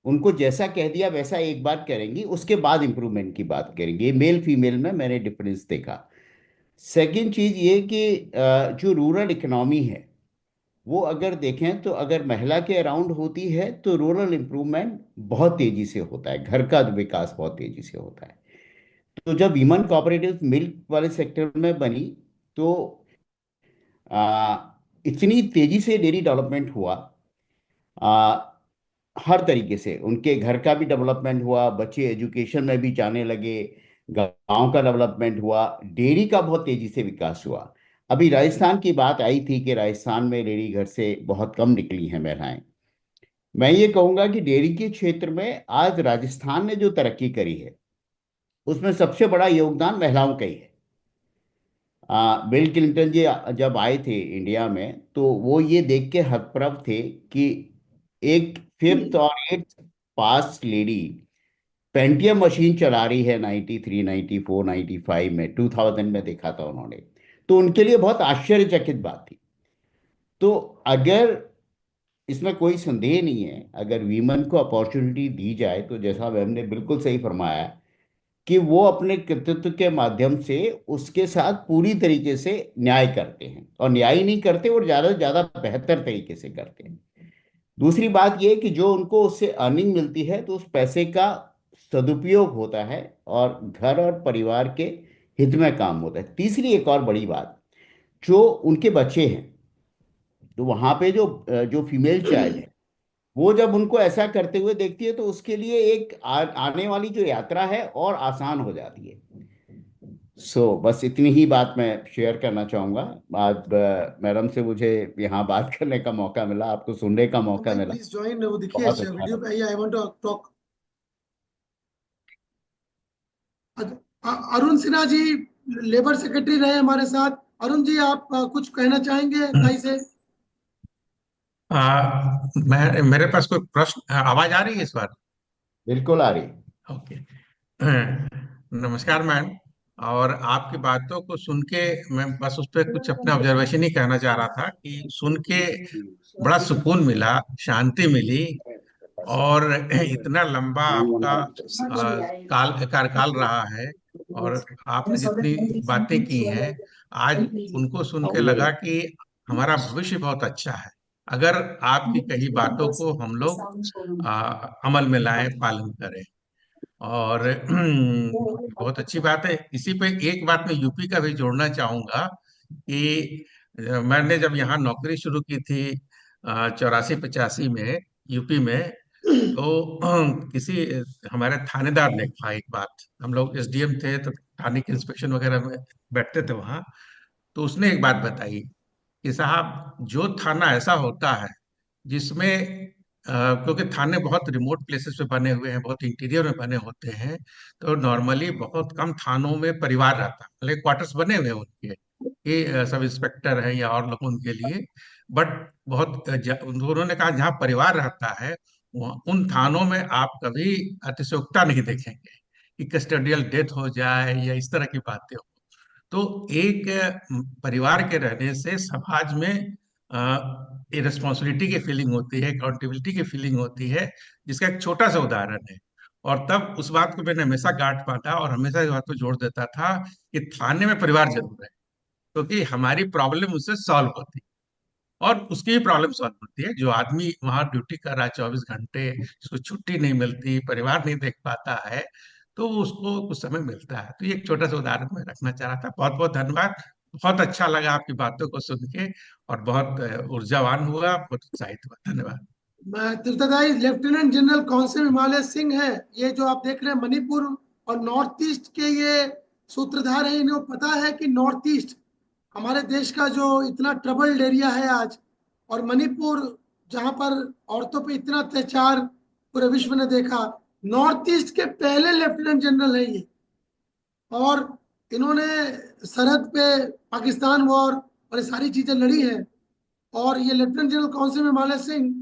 उनको जैसा कह दिया वैसा एक बार करेंगी, उसके बाद इंप्रूवमेंट की बात करेंगे। मेल फीमेल में मैंने डिफरेंस देखा। सेकंड चीज़ ये कि जो रूरल इकोनॉमी है, वो अगर देखें तो अगर महिला के अराउंड होती है तो रूरल इम्प्रूवमेंट बहुत तेज़ी से होता है, घर का विकास बहुत तेज़ी से होता है। तो जब वीमन कोऑपरेटिव मिल्क वाले सेक्टर में बनी, तो इतनी तेज़ी से डेयरी डेवलपमेंट हुआ, हर तरीके से उनके घर का भी डेवलपमेंट हुआ, बच्चे एजुकेशन में भी जाने लगे, गांव का डेवलपमेंट हुआ, डेयरी का बहुत तेजी से विकास हुआ। अभी राजस्थान की बात आई थी कि राजस्थान में डेयरी घर से बहुत कम निकली हैं महिलाएं। मैं ये कहूंगा कि डेयरी के क्षेत्र में आज राजस्थान ने जो तरक्की करी है उसमें सबसे बड़ा योगदान महिलाओं का ही है। बिल क्लिंटन जी जब आए थे इंडिया में तो वो ये देख के हतप्रभ थे कि एक 5th और 8th पास लेडी पेंटियम मशीन चला रही है 93, 94, 95 में, 2000 में देखा था उन्होंने। तो उनके लिए बहुत आश्चर्यचकित बात थी। तो अगर इसमें कोई संदेह नहीं है, अगर वीमेन को अपॉर्चुनिटी दी जाए तो जैसा मैम ने बिल्कुल सही फरमाया कि वो अपने कृतित्व के माध्यम से उसके साथ पूरी तरीके से न्याय करते हैं, और न्याय ही नहीं करते और ज़्यादा से ज़्यादा बेहतर तरीके से करते हैं। दूसरी बात ये कि जो उनको उससे अर्निंग मिलती है तो उस पैसे का सदुपयोग होता है और घर और परिवार के हित में काम होता है। तीसरी एक और बड़ी बात, जो उनके बच्चे हैं, तो वहाँ पे जो जो फीमेल चाइल्ड है वो जब उनको ऐसा करते हुए देखती है तो उसके लिए एक आने वाली जो यात्रा है और आसान हो जाती है। बस इतनी ही बात मैं शेयर करना चाहूंगा। आज मैडम से मुझे यहाँ बात करने का मौका मिला, आपको सुनने का मौका मिला।
प्लीज ज्वाइन, वो देखिए
बहुत अच्छा
वीडियो पे I want to talk. Arun Sinha ji labour secretary रहे हमारे साथ। अरुण जी आप कुछ कहना चाहेंगे भाई से?
मेरे पास कोई प्रश्न, आवाज आ रही है इस बार?
बिल्कुल आ रही।
ओके। नमस्कार मैम। और आपकी बातों को सुन के मैं बस उस पर कुछ अपने ऑब्जर्वेशन ही कहना चाह रहा था कि सुन के बड़ा सुकून मिला, शांति मिली। और इतना लंबा आपका कार्यकाल रहा है और आपने जितनी बातें की हैं, आज उनको सुन के लगा कि हमारा भविष्य बहुत अच्छा है अगर आपकी कही बातों को हम लोग अमल में लाएं, पालन करें। और बहुत अच्छी बात है। इसी पे एक बात मैं यूपी का भी जोड़ना चाहूंगा कि मैंने जब यहाँ नौकरी शुरू की थी 84-85 में यूपी में, तो किसी हमारे थानेदार ने कहा एक बात, हम लोग एसडीएम थे तो थाने के इंस्पेक्शन वगैरह में बैठते थे वहाँ, तो उसने एक बात बताई कि साहब जो थाना ऐसा होता है जिसमें क्योंकि थाने बहुत रिमोट प्लेसेस पे बने हुए हैं, बहुत इंटीरियर में बने होते हैं, तो नॉर्मली बहुत कम थानों में परिवार रहता है, मतलब क्वार्टर्स बने हुए हैं उनके कि सब इंस्पेक्टर हैं या और लोग उनके लिए। बट बहुत उन्होंने कहा जहाँ परिवार रहता है उन थानों में आप कभी अतिशयोक्ता नहीं देखेंगे कि कस्टडियल डेथ हो जाए या इस तरह की बातें हो। तो एक परिवार के रहने से समाज में रिस्पॉन्सिबिलिटी की फीलिंग होती है, अकाउंटेबिलिटी की फीलिंग होती है, जिसका एक छोटा सा उदाहरण है। और तब उस बात को मैंने हमेशा गांठ बांधा और हमेशा इस बात को जोड़ देता था कि थाने में परिवार जरूर है, क्योंकि हमारी प्रॉब्लम उससे सॉल्व होती है और उसकी भी प्रॉब्लम सॉल्व होती है। जो आदमी वहां ड्यूटी कर रहा है 24 घंटे, जिसको छुट्टी नहीं मिलती, परिवार नहीं देख पाता है, तो उसको कुछ समय मिलता है। तो ये एक छोटा सा उदाहरण मैं रखना चाह रहा था। बहुत बहुत धन्यवाद। बहुत अच्छा लगा आपकी बातों को सुन के और बहुत ऊर्जावान हुआ, बहुत उत्साहित हुआ। धन्यवाद।
तीर्थदाई लेफ्टिनेंट जनरल कौनसे हिमालय सिंह है, ये जो आप देख रहे हैं मणिपुर और नॉर्थ ईस्ट के ये सूत्रधार है। इन्हें पता है कि नॉर्थ ईस्ट हमारे देश का जो इतना ट्रबल्ड एरिया है आज, और मणिपुर जहां पर औरतों पे इतना अत्याचार पूरे विश्व ने देखा, नॉर्थ ईस्ट के पहले लेफ्टिनेंट जनरल है ये। और इन्होंने सरहद पे पाकिस्तान वॉर और ये सारी चीजें लड़ी हैं। और ये लेफ्टिनेंट जनरल कौनसे हिमालय सिंह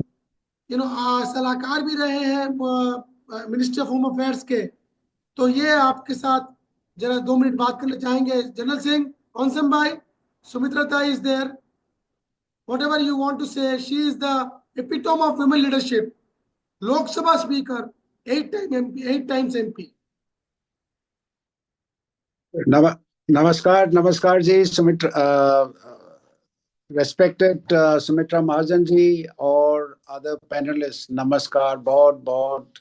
सलाहकार भी रहे हैं मिनिस्ट्री ऑफ होम अफेयर्स के। तो ये आपके साथ जरा 2 मिनट बात करना चाहेंगे। जनरल सिंह, कौनसम भाई, Sumitra Tai is there, whatever you want to say. She is the epitome of women leadership, Lok Sabha speaker, 8 times MP.
नमस्कार जी respected Sumitra Mahajan जी और other panelists, नमस्कार। बहुत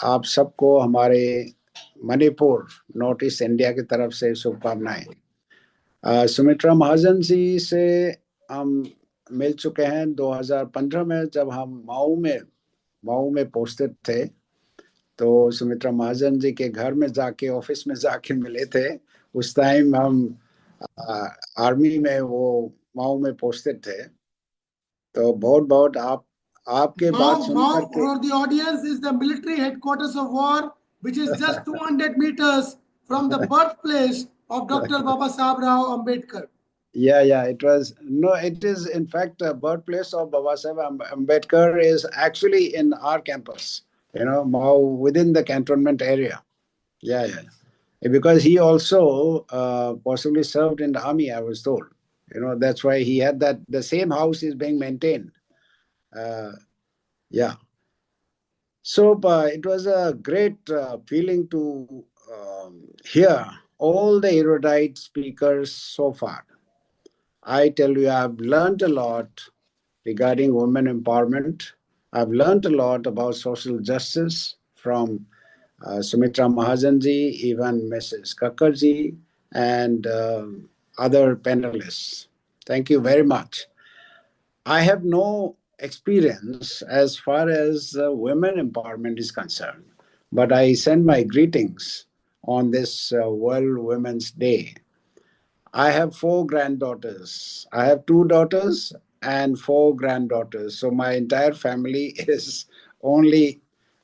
आप सबको हमारे मणिपुर नॉर्थ ईस्ट इंडिया की तरफ से शुभकामनाएं। सुमित्रा महाजन जी से हम मिल चुके हैं 2015 में, जब हम माऊ में पोस्टेड थे। तो सुमित्रा महाजन जी के घर में जाके, ऑफिस में जाके मिले थे। उस टाइम हम आर्मी में वो माओ में पोस्टेड थे। तो बहुत बहुत आपके बात सुन
Mao,
करके
for the audience, is the military headquarters of war, which is just 200 meters from the birthplace of Dr. Baba Saheb Rao Ambedkar.
Yeah, it is in fact a birthplace of Baba Saheb Ambedkar is actually in our campus, Mao within the cantonment area. Yeah. Because he also possibly served in the army, I was told. That's why he had the same house is being maintained. Yeah. So it was a great feeling to hear all the erudite speakers so far. I tell you, I've learned a lot regarding women empowerment. I've learned a lot about social justice from Sumitra Mahajanji, even Mrs. Kakkarji, and other panelists. Thank you very much. I have no experience as far as women empowerment is concerned, but I send my greetings on this World Women's Day. I have 4 granddaughters. I have 2 daughters and 4 granddaughters. So my entire family is only,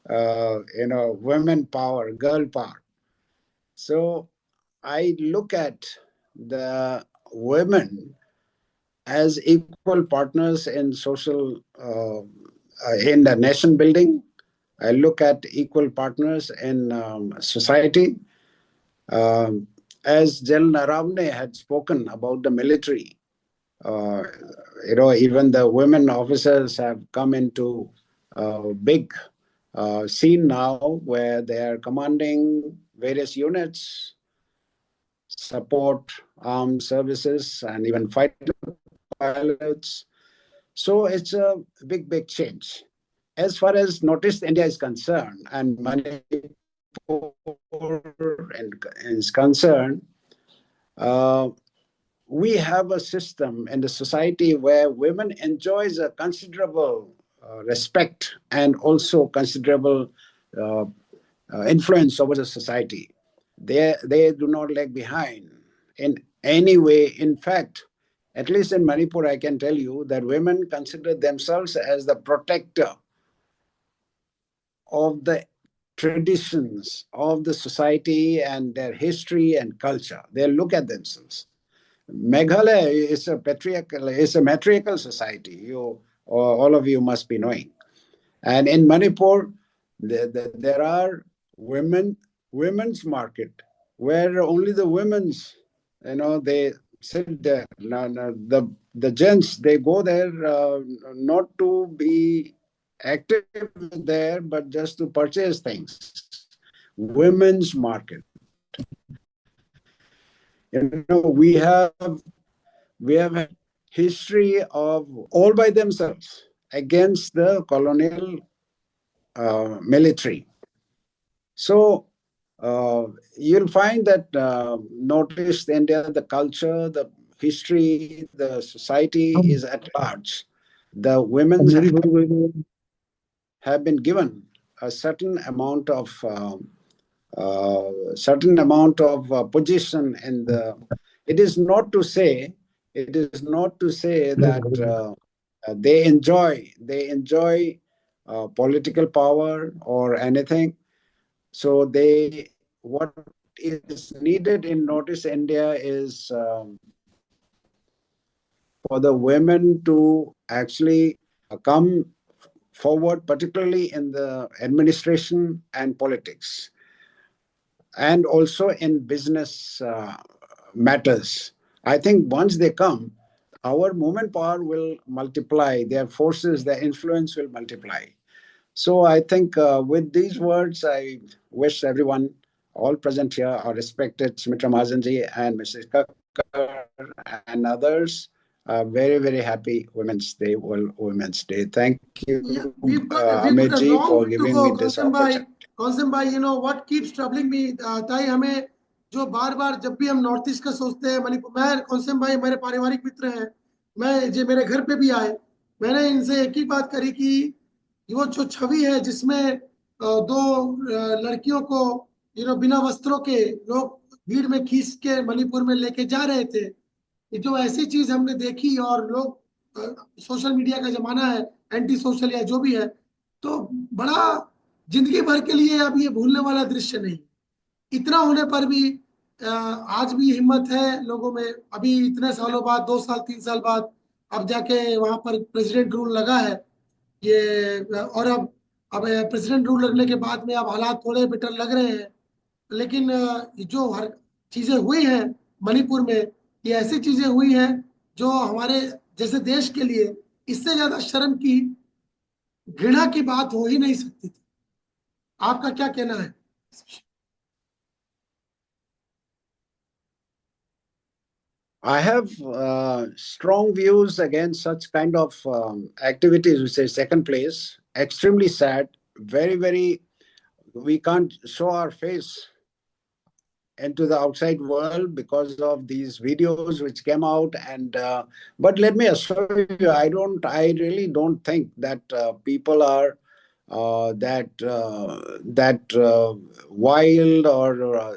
women power, girl power. So I look at the women as equal partners in social, in the nation building. I look at equal partners in society. As General Naravne had spoken about the military, even the women officers have come into a big scene now where they are commanding various units, support armed services, and even fighter pilots. So it's a big change. As far as Northeast India is concerned and Manipur is concerned, we have a system in the society where women enjoys a considerable respect and also considerable influence over the society. They do not lag behind in any way. In fact, at least in Manipur, I can tell you that women consider themselves as the protector of the traditions of the society and their history and culture. They look at themselves. Meghalaya is a matriarchal society. All of you must be knowing. And in Manipur, there are women's market where only the women's, they sit there. The gents, they go there not to be active there, but just to purchase things. Women's market. We have a history of all by themselves against the colonial military. So you'll find that Northeast India, the culture, the history, the society is at large. The women have been given a certain amount of position in the. It is not to say that they enjoy political power or anything. So what is needed in Northeast India is for the women to actually come forward, particularly in the administration and politics, and also in business matters. I think once they come, our movement power will multiply, their forces, their influence will multiply. So I think with these words, I wish everyone, all present here, our respected Sumitra Mahajanji and Mrs. Kakkar and others, very happy Women's Day, World Women's Day. Thank you, Amitji, for giving me this opportunity.
Qasim bhai, what keeps troubling me, ताई हमें जो बार जब भी हम north east का सोचते हैं, मणिपुर, मैं कासिम भाई मेरे पारिवारिक मित्र हैं, मैं जो मेरे घर पे भी आए, मैंने इनसे एक ही बात करी कि वो जो छवि है जिसमें 2 लड़कियों को बिना वस्त्रों के लोग भीड़ में खींच के मणिपुर में लेके जा रहे थे। ये जो ऐसी चीज हमने देखी, और लोग सोशल मीडिया का जमाना है, एंटी सोशल या जो भी है, तो बड़ा जिंदगी भर के लिए अब ये भूलने वाला दृश्य नहीं। इतना होने पर भी आज भी हिम्मत है लोगों में, अभी इतने सालों बाद, 2 साल 3 साल बाद अब जाके वहां पर प्रेसिडेंट रूल लगा है ये, और अब प्रेसिडेंट रूल लगने के बाद में अब हालात थोड़े बेटर लग रहे हैं। लेकिन जो हर चीजें हुई हैं मणिपुर में, ये ऐसी चीजें हुई हैं जो हमारे जैसे देश के लिए इससे ज्यादा शर्म की, घृणा की बात हो ही नहीं सकती थी। आपका क्या कहना है?
I have strong views against such kind of activities, which is second place. Extremely sad. Very, very. We can't show our face into the outside world because of these videos which came out. And but let me assure you, I really don't think that people are that wild or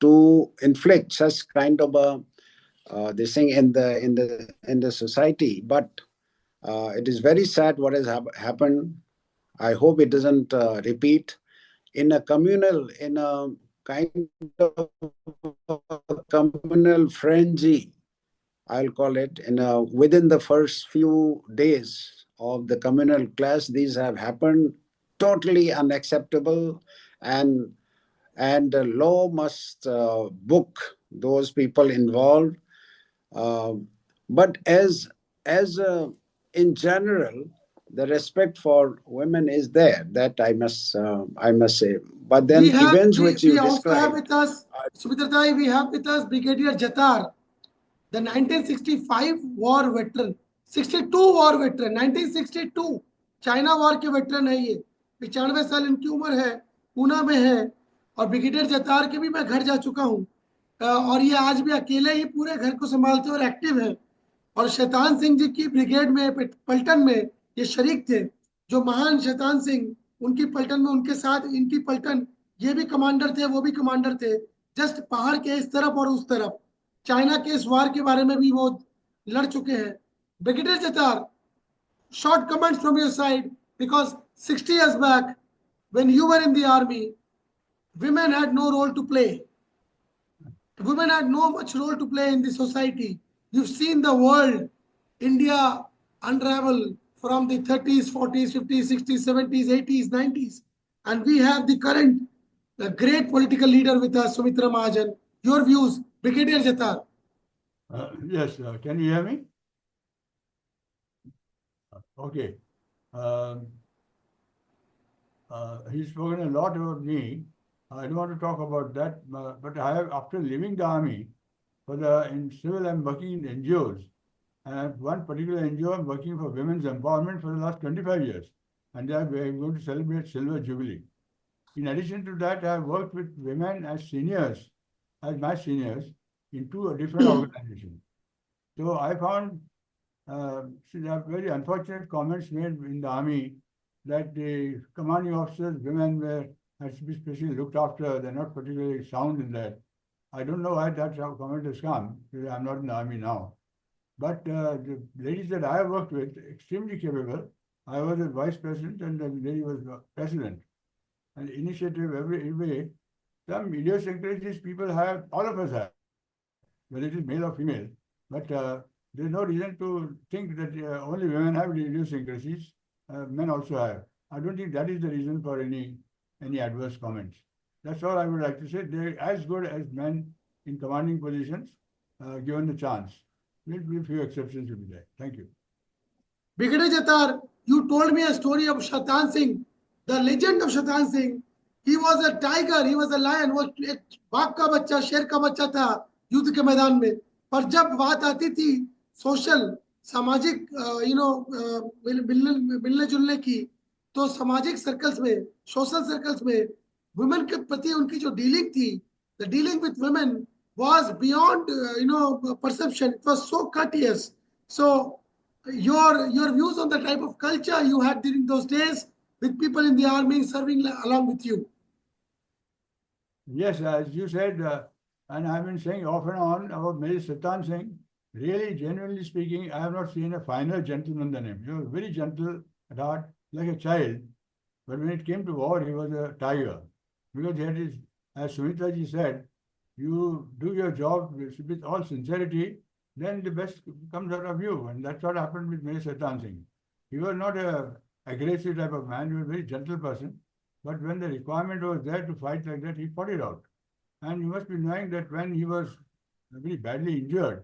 to inflict such kind of a this thing in the society. But it is very sad what has happened. I hope it doesn't repeat. In a kind of communal frenzy, I'll call it, within the first few days of the communal clash, these have happened, totally unacceptable, and the law must book those people involved. But as in general, the respect for women is there. That I must say. But then events which you described.
We also have with us, Sumitratai, we have with us Brigadier Jatar, the 1965 war veteran, 62 war veteran, 1962 China war के veteran है ये। 95 साल इनकी उम्र है, पूना में है। और ब्रिगेडियर जतार के भी मैं घर जा चुका हूँ, और ये आज भी अकेले ही पूरे घर को संभालते और एक्टिव है। और शैतान सिंह जी की ब्रिगेड में, पलटन में ये शरीक थे। जो महान शैतान सिंह, उनकी पलटन में, उनके साथ इनकी पलटन, ये भी कमांडर थे, वो भी कमांडर थे। जस्ट पहाड़ के इस तरफ और उस तरफ चाइना के इस वार के बारे में भी वो लड़ चुके हैं। Brigadier Jatar, short comments from your side, because 60 years back when you were in the army, women had no role to play. Women had no much role to play in the society. You've seen the world, India unravel from the 30s, 40s, 50s, 60s, 70s, 80s, 90s. And we have the current great political leader with us, Sumitra Mahajan. Your views, Brigadier Jatar.
Yes, can you hear me? Okay. He's spoken a lot about me. I don't want to talk about that, but I have, after leaving the army, in civil, I'm working in NGOs. And I have one particular NGO, I'm working for women's empowerment for the last 25 years. And they are going to celebrate Silver Jubilee. In addition to that, I have worked with women as seniors, as my seniors, in 2 different organizations. So I found there are very unfortunate comments made in the army that the commanding officers, women has to be specially looked after. They're not particularly sound in that. I don't know why that comment has come, because I'm not in the army now. But the ladies that I have worked with, extremely capable. I was a vice president and the lady was president. And initiative every way. Some idiosyncrasies people have, all of us have, whether it is male or female. But there's no reason to think that only women have idiosyncrasies. Men also have. I don't think that is the reason for any adverse comments. That's all I would like to say. They're as good as men in commanding positions, given the chance. Maybe a few exceptions will be there. Thank you.
Brigadier Jatar, you told me a story of Shaitan Singh, the legend of Shaitan Singh. He was a tiger, he was a lion, वो एक बाघ का बच्चा, शेर का बच्चा था युद्ध के मैदान में। पर जब बात आती थी सोशल, सामाजिक मिलने जुलने की, तो सामाजिक सर्कल्स में, सोशल सर्कल्स में वुमेन के प्रति उनकी जो डीलिंग थी, the dealing with women was beyond perception. It was so courteous. So your views on the type of culture you had during those days with people in the army serving along with you.
Yes, as you said, and I've been saying off and on about Major Satan Singh. Really, genuinely speaking, I have not seen a finer gentleman than him. He was very gentle at heart, like a child. But when it came to war, he was a tiger. Because he had his, as Sumitra ji said, you do your job with all sincerity, then the best comes out of you. And that's what happened with Major Satan Singh. He was not a aggressive type of man. He was a very gentle person. But when the requirement was there to fight like that, he fought it out. And you must be knowing that when he was very badly injured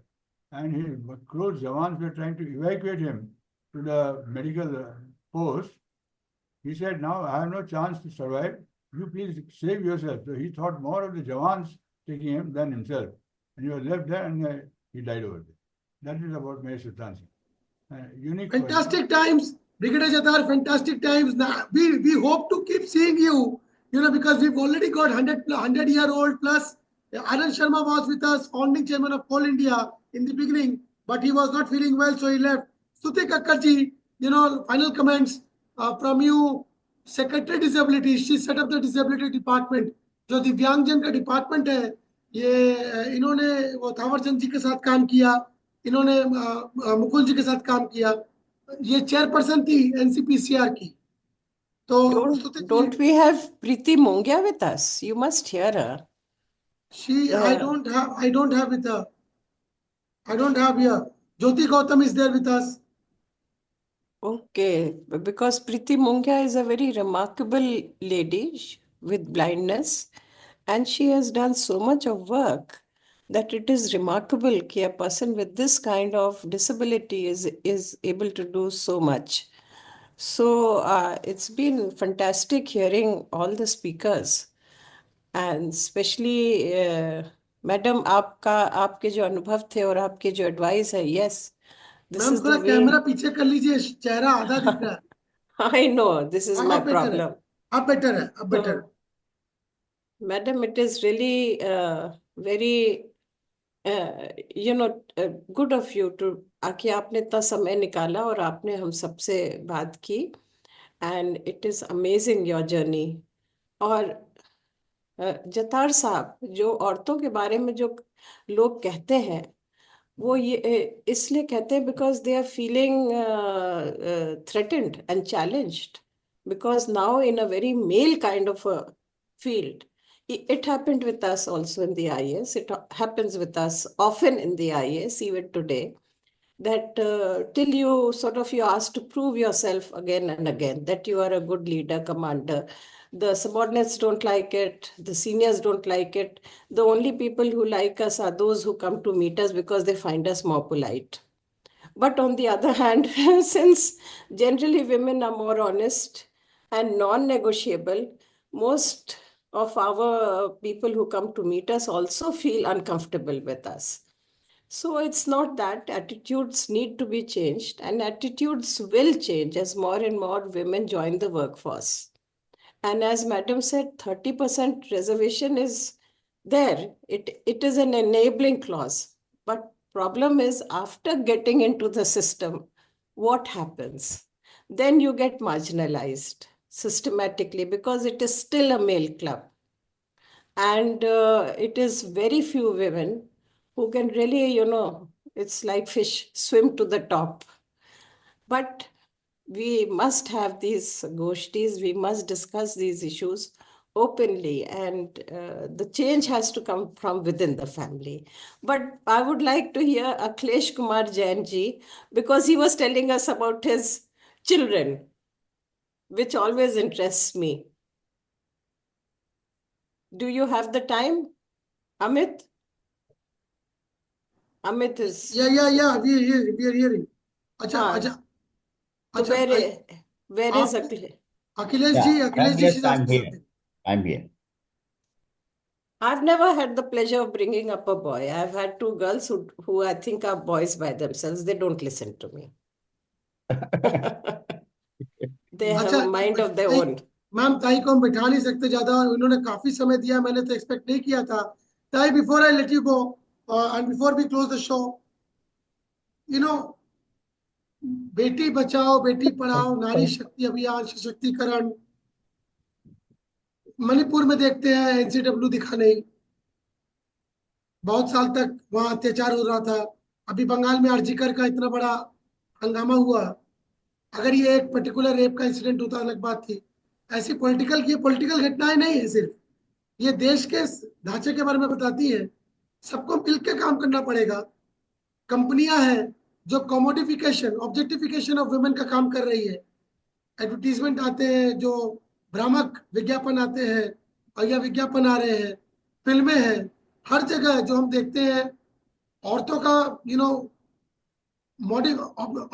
and his close Jawans were trying to evacuate him to the medical post, he said, now I have no chance to survive. You please save yourself. So he thought more of the Jawans taking him than himself. And he was left there and he died over there. That is about Major Sultan Singh. Unique.
Fantastic times, Brigadier Jatar, fantastic times. Now, we hope to keep seeing you, because we've already got 100-year-old plus. Anand Sharma was with us, founding chairman of Coal India in the beginning, but he was not feeling well, so he left. Stuti Kakkar ji, final comments from you. Secretary Disability, she set up the disability department. जो दिव्यांगजन का department है, ये इन्होंने वो थावरचंद जी के साथ काम किया, इन्होंने मुकुल जी के साथ काम किया. ये चेयरपर्सन थी एनसीपीसीआर की. तो
don't we have Preeti Mongia with us? You must hear her.
I don't have with her. I don't have here. Jyoti Gautam is there with us.
Okay, because Preeti Mongia is a very remarkable lady with blindness, and she has done so much of work that it is remarkable that a person with this kind of disability is able to do so much. So it's been fantastic hearing all the speakers, and especially Madam, आपके जो अनुभव थे और आपके जो advice है, yes, this
ma'am
is
थोड़ा
the way.
Camera पीछे कर लीजिए, चेहरा आधा दिख रहा है.
I know, this is my problem.
अब बेटर है, अब better.
Madam, it is really very good of you to कि आपने इतना समय निकाला और आपने हम सबसे बात की, and it is amazing your journey. और जतार साहब, जो औरतों के बारे में जो लोग कहते हैं, वो ये इसलिए कहते हैं because they are feeling threatened and challenged, because now in a very male kind of a field. It happened with us also in the IAS. It happens with us often in the IAS, even today, that till you you're asked to prove yourself again and again, that you are a good leader, commander. The subordinates don't like it. The seniors don't like it. The only people who like us are those who come to meet us because they find us more polite. But on the other hand, since generally women are more honest and non-negotiable, most of our people who come to meet us also feel uncomfortable with us. So it's not that. Attitudes need to be changed, and attitudes will change as more and more women join the workforce. And as Madam said, 30% reservation is there. It is an enabling clause. But problem is, after getting into the system, what happens? Then you get marginalized systematically because it is still a male club. And it is very few women who can really, it's like fish, swim to the top. But we must have these goshtis, we must discuss these issues openly, and the change has to come from within the family. But I would like to hear Akhilesh Kumar Jain ji, because he was telling us about his children, which always interests me. Do you have the time, Amit? Amit is...
Yeah, we are hearing. Acha.
Where is Akhilesh?
Akhilesh ji is
I'm here. I'm here.
I've never had the pleasure of bringing up a boy. I've had two girls who I think are boys by themselves. They don't listen to me. They have a mind of their own.
Ma'am ताई को हम बिठा नहीं सकते ज्यादा, उन्होंने काफी समय दिया, मैंने तो एक्सपेक्ट नहीं किया था. ताई, before I let you go and before we close the show, Beti Bachao Beti Padhao, नारी शक्ति अभियान, सशक्तिकरण, मणिपुर में देखते हैं एनसीडब्ल्यू दिखा नहीं, बहुत साल तक वहां अत्याचार हो रहा था। अभी बंगाल में आरजीकर का इतना बड़ा हंगामा हुआ, अगर ये एक पर्टिकुलर रेप का इंसिडेंट होता अलग बात थी। ऐसी पॉलिटिकल घटनाएं नहीं है सिर्फ, ये देश के ढांचे के बारे में बताती है। सबको मिलकर काम करना पड़ेगा। कंपनियां हैं जो कॉमोडिफिकेशन, ऑब्जेक्टिफिकेशन ऑफ वुमेन का काम कर रही है। एडवर्टीजमेंट आते हैं, जो भ्रामक विज्ञापन आते हैं और यह विज्ञापन आ रहे हैं, फिल्में हैं, हर जगह जो हम देखते हैं औरतों का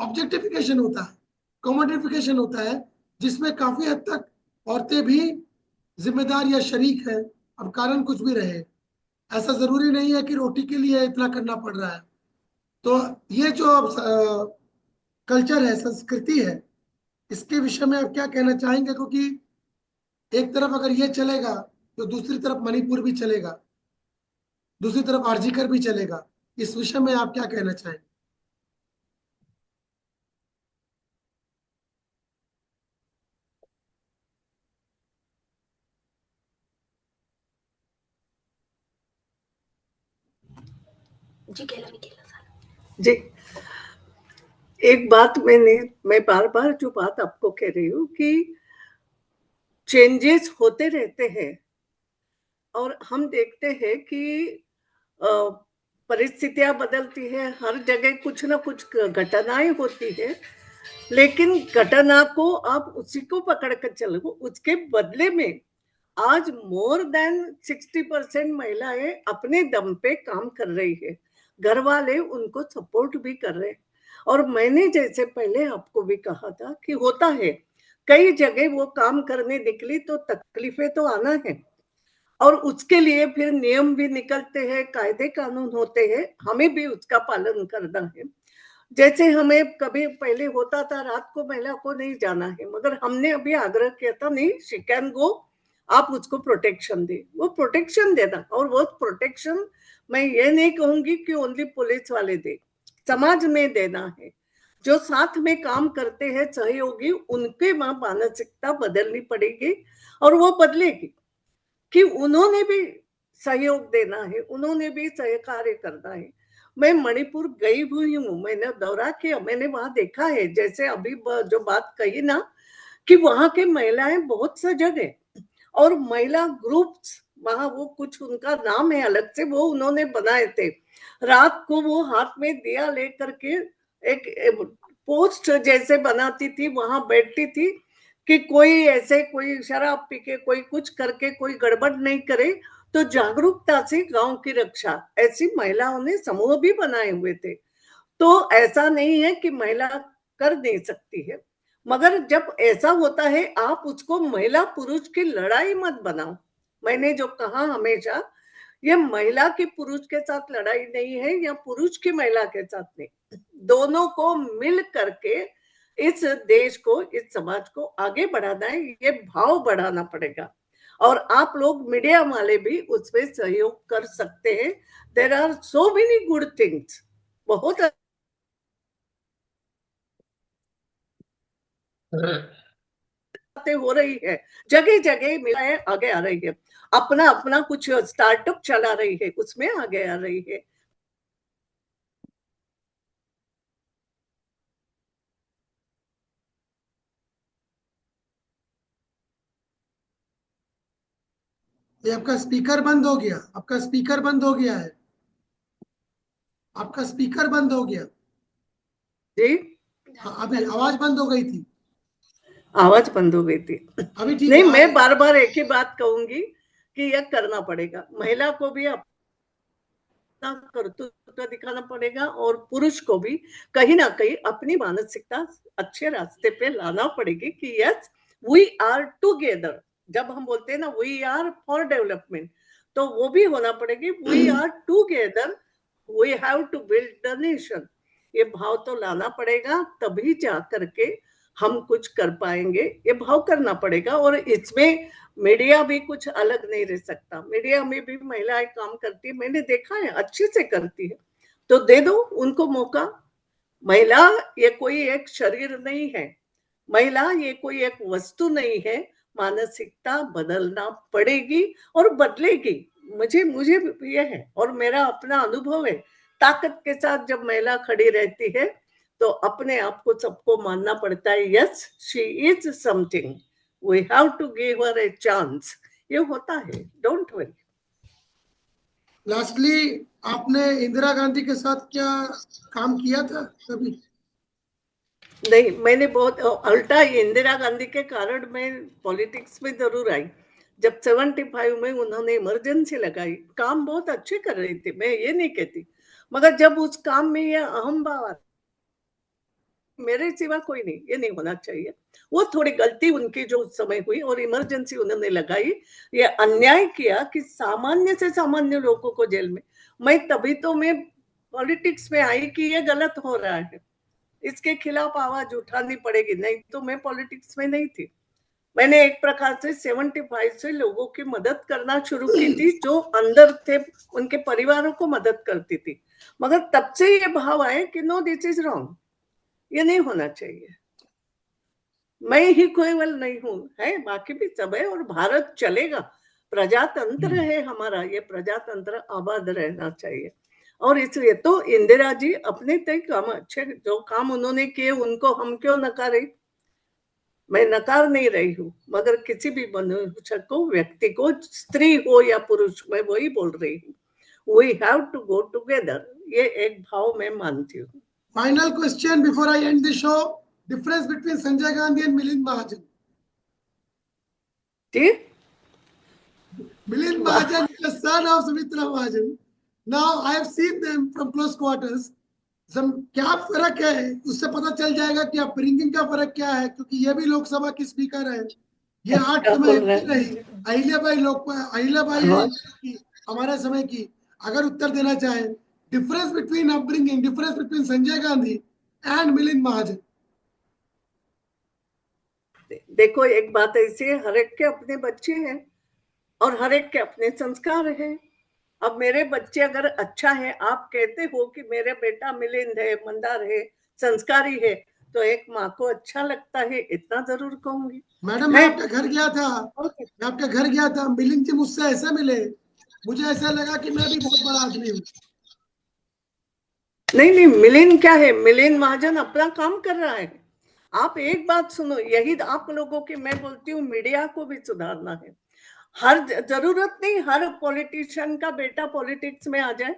ऑब्जेक्टिफिकेशन होता है, कॉमोडिफिकेशन होता है, जिसमें काफी हद तक औरतें भी जिम्मेदार या शरीक है। अब कारण कुछ भी रहे, ऐसा जरूरी नहीं है कि रोटी के लिए इतना करना पड़ रहा है। तो ये जो कल्चर है, संस्कृति है, इसके विषय में आप क्या कहना चाहेंगे? क्योंकि एक तरफ अगर ये चलेगा तो दूसरी तरफ मणिपुर भी चलेगा, दूसरी तरफ आरजीकर भी चलेगा। इस विषय में आप क्या कहना चाहेंगे?
जी, एक बात मैं बार बार जो बात आपको कह रही हूँ कि चेंजेस होते रहते हैं और हम देखते हैं कि परिस्थितियां बदलती है, हर जगह कुछ ना कुछ घटनाएं होती है, लेकिन घटना को आप उसी को पकड़ कर चलो, उसके बदले में आज मोर देन 60% महिलाएं अपने दम पे काम कर रही है, घर वाले उनको सपोर्ट भी कर रहे हैं। और मैंने जैसे पहले आपको भी कहा था कि होता है कई जगह वो काम करने निकली तो तकलीफें तो आना है, और उसके लिए फिर नियम भी निकलते हैं, कायदे कानून होते हैं, हमें भी उसका पालन करना है। जैसे हमें कभी पहले होता था रात को महिला को नहीं जाना है, मगर हमने अभी आग्रह किया था नहीं, शी कैन गो, आप उसको प्रोटेक्शन दे, वो प्रोटेक्शन देना। और वो प्रोटेक्शन मैं ये नहीं कहूंगी कि ओनली पुलिस वाले दे, समाज में देना है। जो साथ में काम करते हैं सहयोगी, उनके वहां मानसिकता बदलनी पड़ेगी और वो बदलेगी कि उन्होंने भी सहयोग देना है, उन्होंने भी सहकार्य करना है। मैं मणिपुर गई हुई हूँ, मैंने दौरा किया, मैंने वहां देखा है, जैसे अभी जो बात कही ना कि वहां के महिलाएं बहुत सजग है, और महिला ग्रुप्स वहां, वो कुछ उनका नाम है अलग से, वो उन्होंने बनाए थे। रात को वो हाथ में दिया लेकर के एक पोस्ट जैसे बनाती थी, वहां बैठती थी कि कोई ऐसे कोई शराब पी के कोई कुछ करके कोई गड़बड़ नहीं करे, तो जागरूकता से गांव की रक्षा, ऐसी महिलाओं ने समूह भी बनाए हुए थे। तो ऐसा नहीं है कि महिला कर नहीं सकती है, मगर जब ऐसा होता है आप उसको महिला पुरुष की लड़ाई मत बनाओ। मैंने जो कहा हमेशा, ये महिला की पुरुष के साथ लड़ाई नहीं है, या पुरुष की महिला के साथ नहीं, दोनों को मिल करके इस देश को, इस समाज को आगे बढ़ाना है, ये भाव बढ़ाना पड़ेगा। और आप लोग मीडिया वाले भी उसमें सहयोग कर सकते हैं। There are so many good things, बहुत हो रही है, जगह जगह महिलाएं आगे आ रही है, अपना अपना कुछ स्टार्टअप चला रही है, उसमें आगे आ रही है।
ये आपका स्पीकर बंद हो गया, आपका स्पीकर बंद हो गया है, आपका स्पीकर बंद हो गया
जी।
हाँ, अभी आवाज बंद हो गई थी,
आवाज बंद हो गई थी।
अभी ठीक
नहीं,
है।
मैं बार बार एक ही बात कहूंगी कि यह करना पड़ेगा, महिला को भी अपना कर्तव्य दिखाना पड़ेगा, और पुरुष को भी कहीं ना कहीं अपनी मानसिकता अच्छे रास्ते पे लाना पड़ेगी कि यस वी आर टुगेदर। जब हम बोलते हैं ना वी आर फॉर डेवलपमेंट, तो वो भी होना पड़ेगी, we are together, we have to build the nation. ये भाव तो लाना पड़ेगा, तभी जा करके हम कुछ कर पाएंगे, ये भाव करना पड़ेगा। और इसमें मीडिया भी कुछ अलग नहीं रह सकता, मीडिया में भी महिलाएं काम करती है, मैंने देखा है अच्छे से करती है, तो दे दो उनको मौका। महिला ये कोई एक शरीर नहीं है, महिला ये कोई एक वस्तु नहीं है, मानसिकता बदलना पड़ेगी और बदलेगी। मुझे ये है और मेरा अपना अनुभव है। ताकत के साथ जब महिला खड़ी रहती है तो अपने आप को सबको मानना पड़ता है, yes she is something, we have to give her a chance. ये होता है, डोंट वरी।
लास्टली, आपने इंदिरा गांधी के साथ क्या काम किया था कभी?
नहीं, मैंने बहुत उल्टा इंदिरा गांधी के कारण मैं पॉलिटिक्स में जरूर आई। जब 75 में उन्होंने इमरजेंसी लगाई, काम बहुत अच्छे कर रही थी, मैं ये नहीं कहती, मगर जब उस काम में ये अहम भाव, मेरे सिवा कोई नहीं, ये नहीं होना चाहिए। वो थोड़ी गलती उनकी जो उस समय हुई और इमरजेंसी उन्होंने लगाई, ये अन्याय किया कि सामान्य से सामान्य लोगों को जेल में। मैं तभी तो मैं पॉलिटिक्स में आई कि ये गलत हो रहा है, इसके खिलाफ आवाज उठानी पड़ेगी, नहीं तो मैं पॉलिटिक्स में नहीं थी। मैंने एक प्रकार से 75 से लोगों की मदद करना शुरू की थी, जो अंदर थे उनके परिवारों को मदद करती थी। मगर तब से ये भाव आए कि नो, दिस इज रॉन्ग, ये नहीं होना चाहिए। मैं ही केवल नहीं हूं, है बाकी भी सब है, और भारत चलेगा। प्रजातंत्र है हमारा, ये प्रजातंत्र आबाद रहना चाहिए। और इसलिए तो इंदिरा जी अपने तय काम अच्छे, जो काम उन्होंने किए उनको हम क्यों नकारे। मैं नकार नहीं रही हूँ, मगर किसी भी मनुष्य को, व्यक्ति को, स्त्री हो या पुरुष, मैं वही बोल रही हूँ, we have to go together, ये एक भाव मैं मानती हूँ।
Final question before I end the show: difference between Sanjay Gandhi and Milind Mahajan. Milind Mahajan is the son of Sumitra Mahajan. Now I have seen them from close quarters. क्या फर्क है, उससे पता चल जाएगा कि अपब्रिंगिंग का फर्क क्या है, क्योंकि ये भी लोकसभा की स्पीकर है, ये 8 समय रही। अहिल्याबाई हमारे समय की, अगर उत्तर देना चाहें, difference between upbringing, difference between Sanjay Gandhi and Milind Mahajan.
देखो, एक बात ऐसी है, हर एक के अपने बच्चे हैं और हर एक के अपने संस्कार हैं। अब मेरे बच्चे अगर अच्छा है, आप कहते हो कि मेरे बेटा मिलिंद है, मंदार है, संस्कारी है, तो एक माँ को अच्छा लगता है, इतना जरूर कहूंगी।
मैडम, मैं आपके घर गया था, मिलिंद जी मुझसे ऐसे मिले, मुझे ऐसा लगा कि मैं भी बहुत बड़ा आदमी हूँ।
नहीं, मिलिंद क्या है, मिलिंद महाजन अपना काम कर रहा है। आप एक बात सुनो, यही आप लोगों की मैं बोलती हूँ, मीडिया को भी सुधारना है। हर जरूरत नहीं हर पॉलिटिशियन का बेटा पॉलिटिक्स में आ जाए।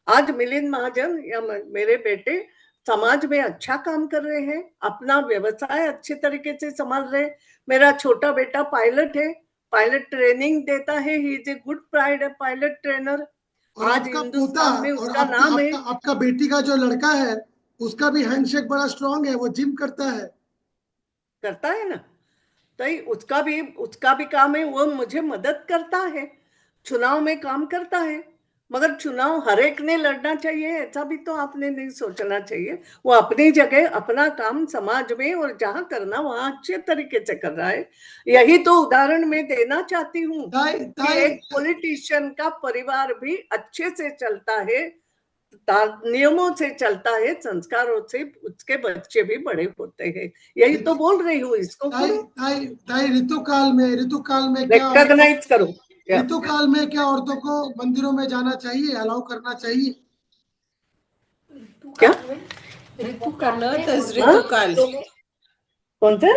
आज मिलिंद महाजन या मेरे बेटे समाज में अच्छा काम कर रहे हैं, अपना व्यवसाय अच्छे तरीके से संभाल रहे हैं। मेरा छोटा बेटा पायलट है, पायलट ट्रेनिंग देता है, he is a good pilot trainer. आज हिंदुस्तान में उसका नाम है।
आपका बेटी का जो लड़का है, उसका भी हैंडशेक बड़ा स्ट्रांग है, वो जिम करता है
ना, तो उसका भी काम है, वो मुझे मदद करता है, चुनाव में काम करता है। मगर चुनाव हर एक ने लड़ना चाहिए ऐसा भी तो आपने नहीं सोचना चाहिए। वो अपनी जगह अपना काम समाज में और जहां करना वहां अच्छे तरीके से कर रहा है। यही तो उदाहरण मैं देना चाहती हूँ कि एक पॉलिटिशियन का परिवार भी अच्छे से चलता है, नियमों से चलता है, संस्कारों से उसके बच्चे भी बड़े होते हैं। यही तो बोल रही हूँ, इसको
ऋतुकाल में
रिकॉग्नाइज करो।
ऋतुकाल में क्या औरतों को मंदिरों में जाना चाहिए, अलाउ करना चाहिए
क्या?
ऋतुकाल
कौन सा?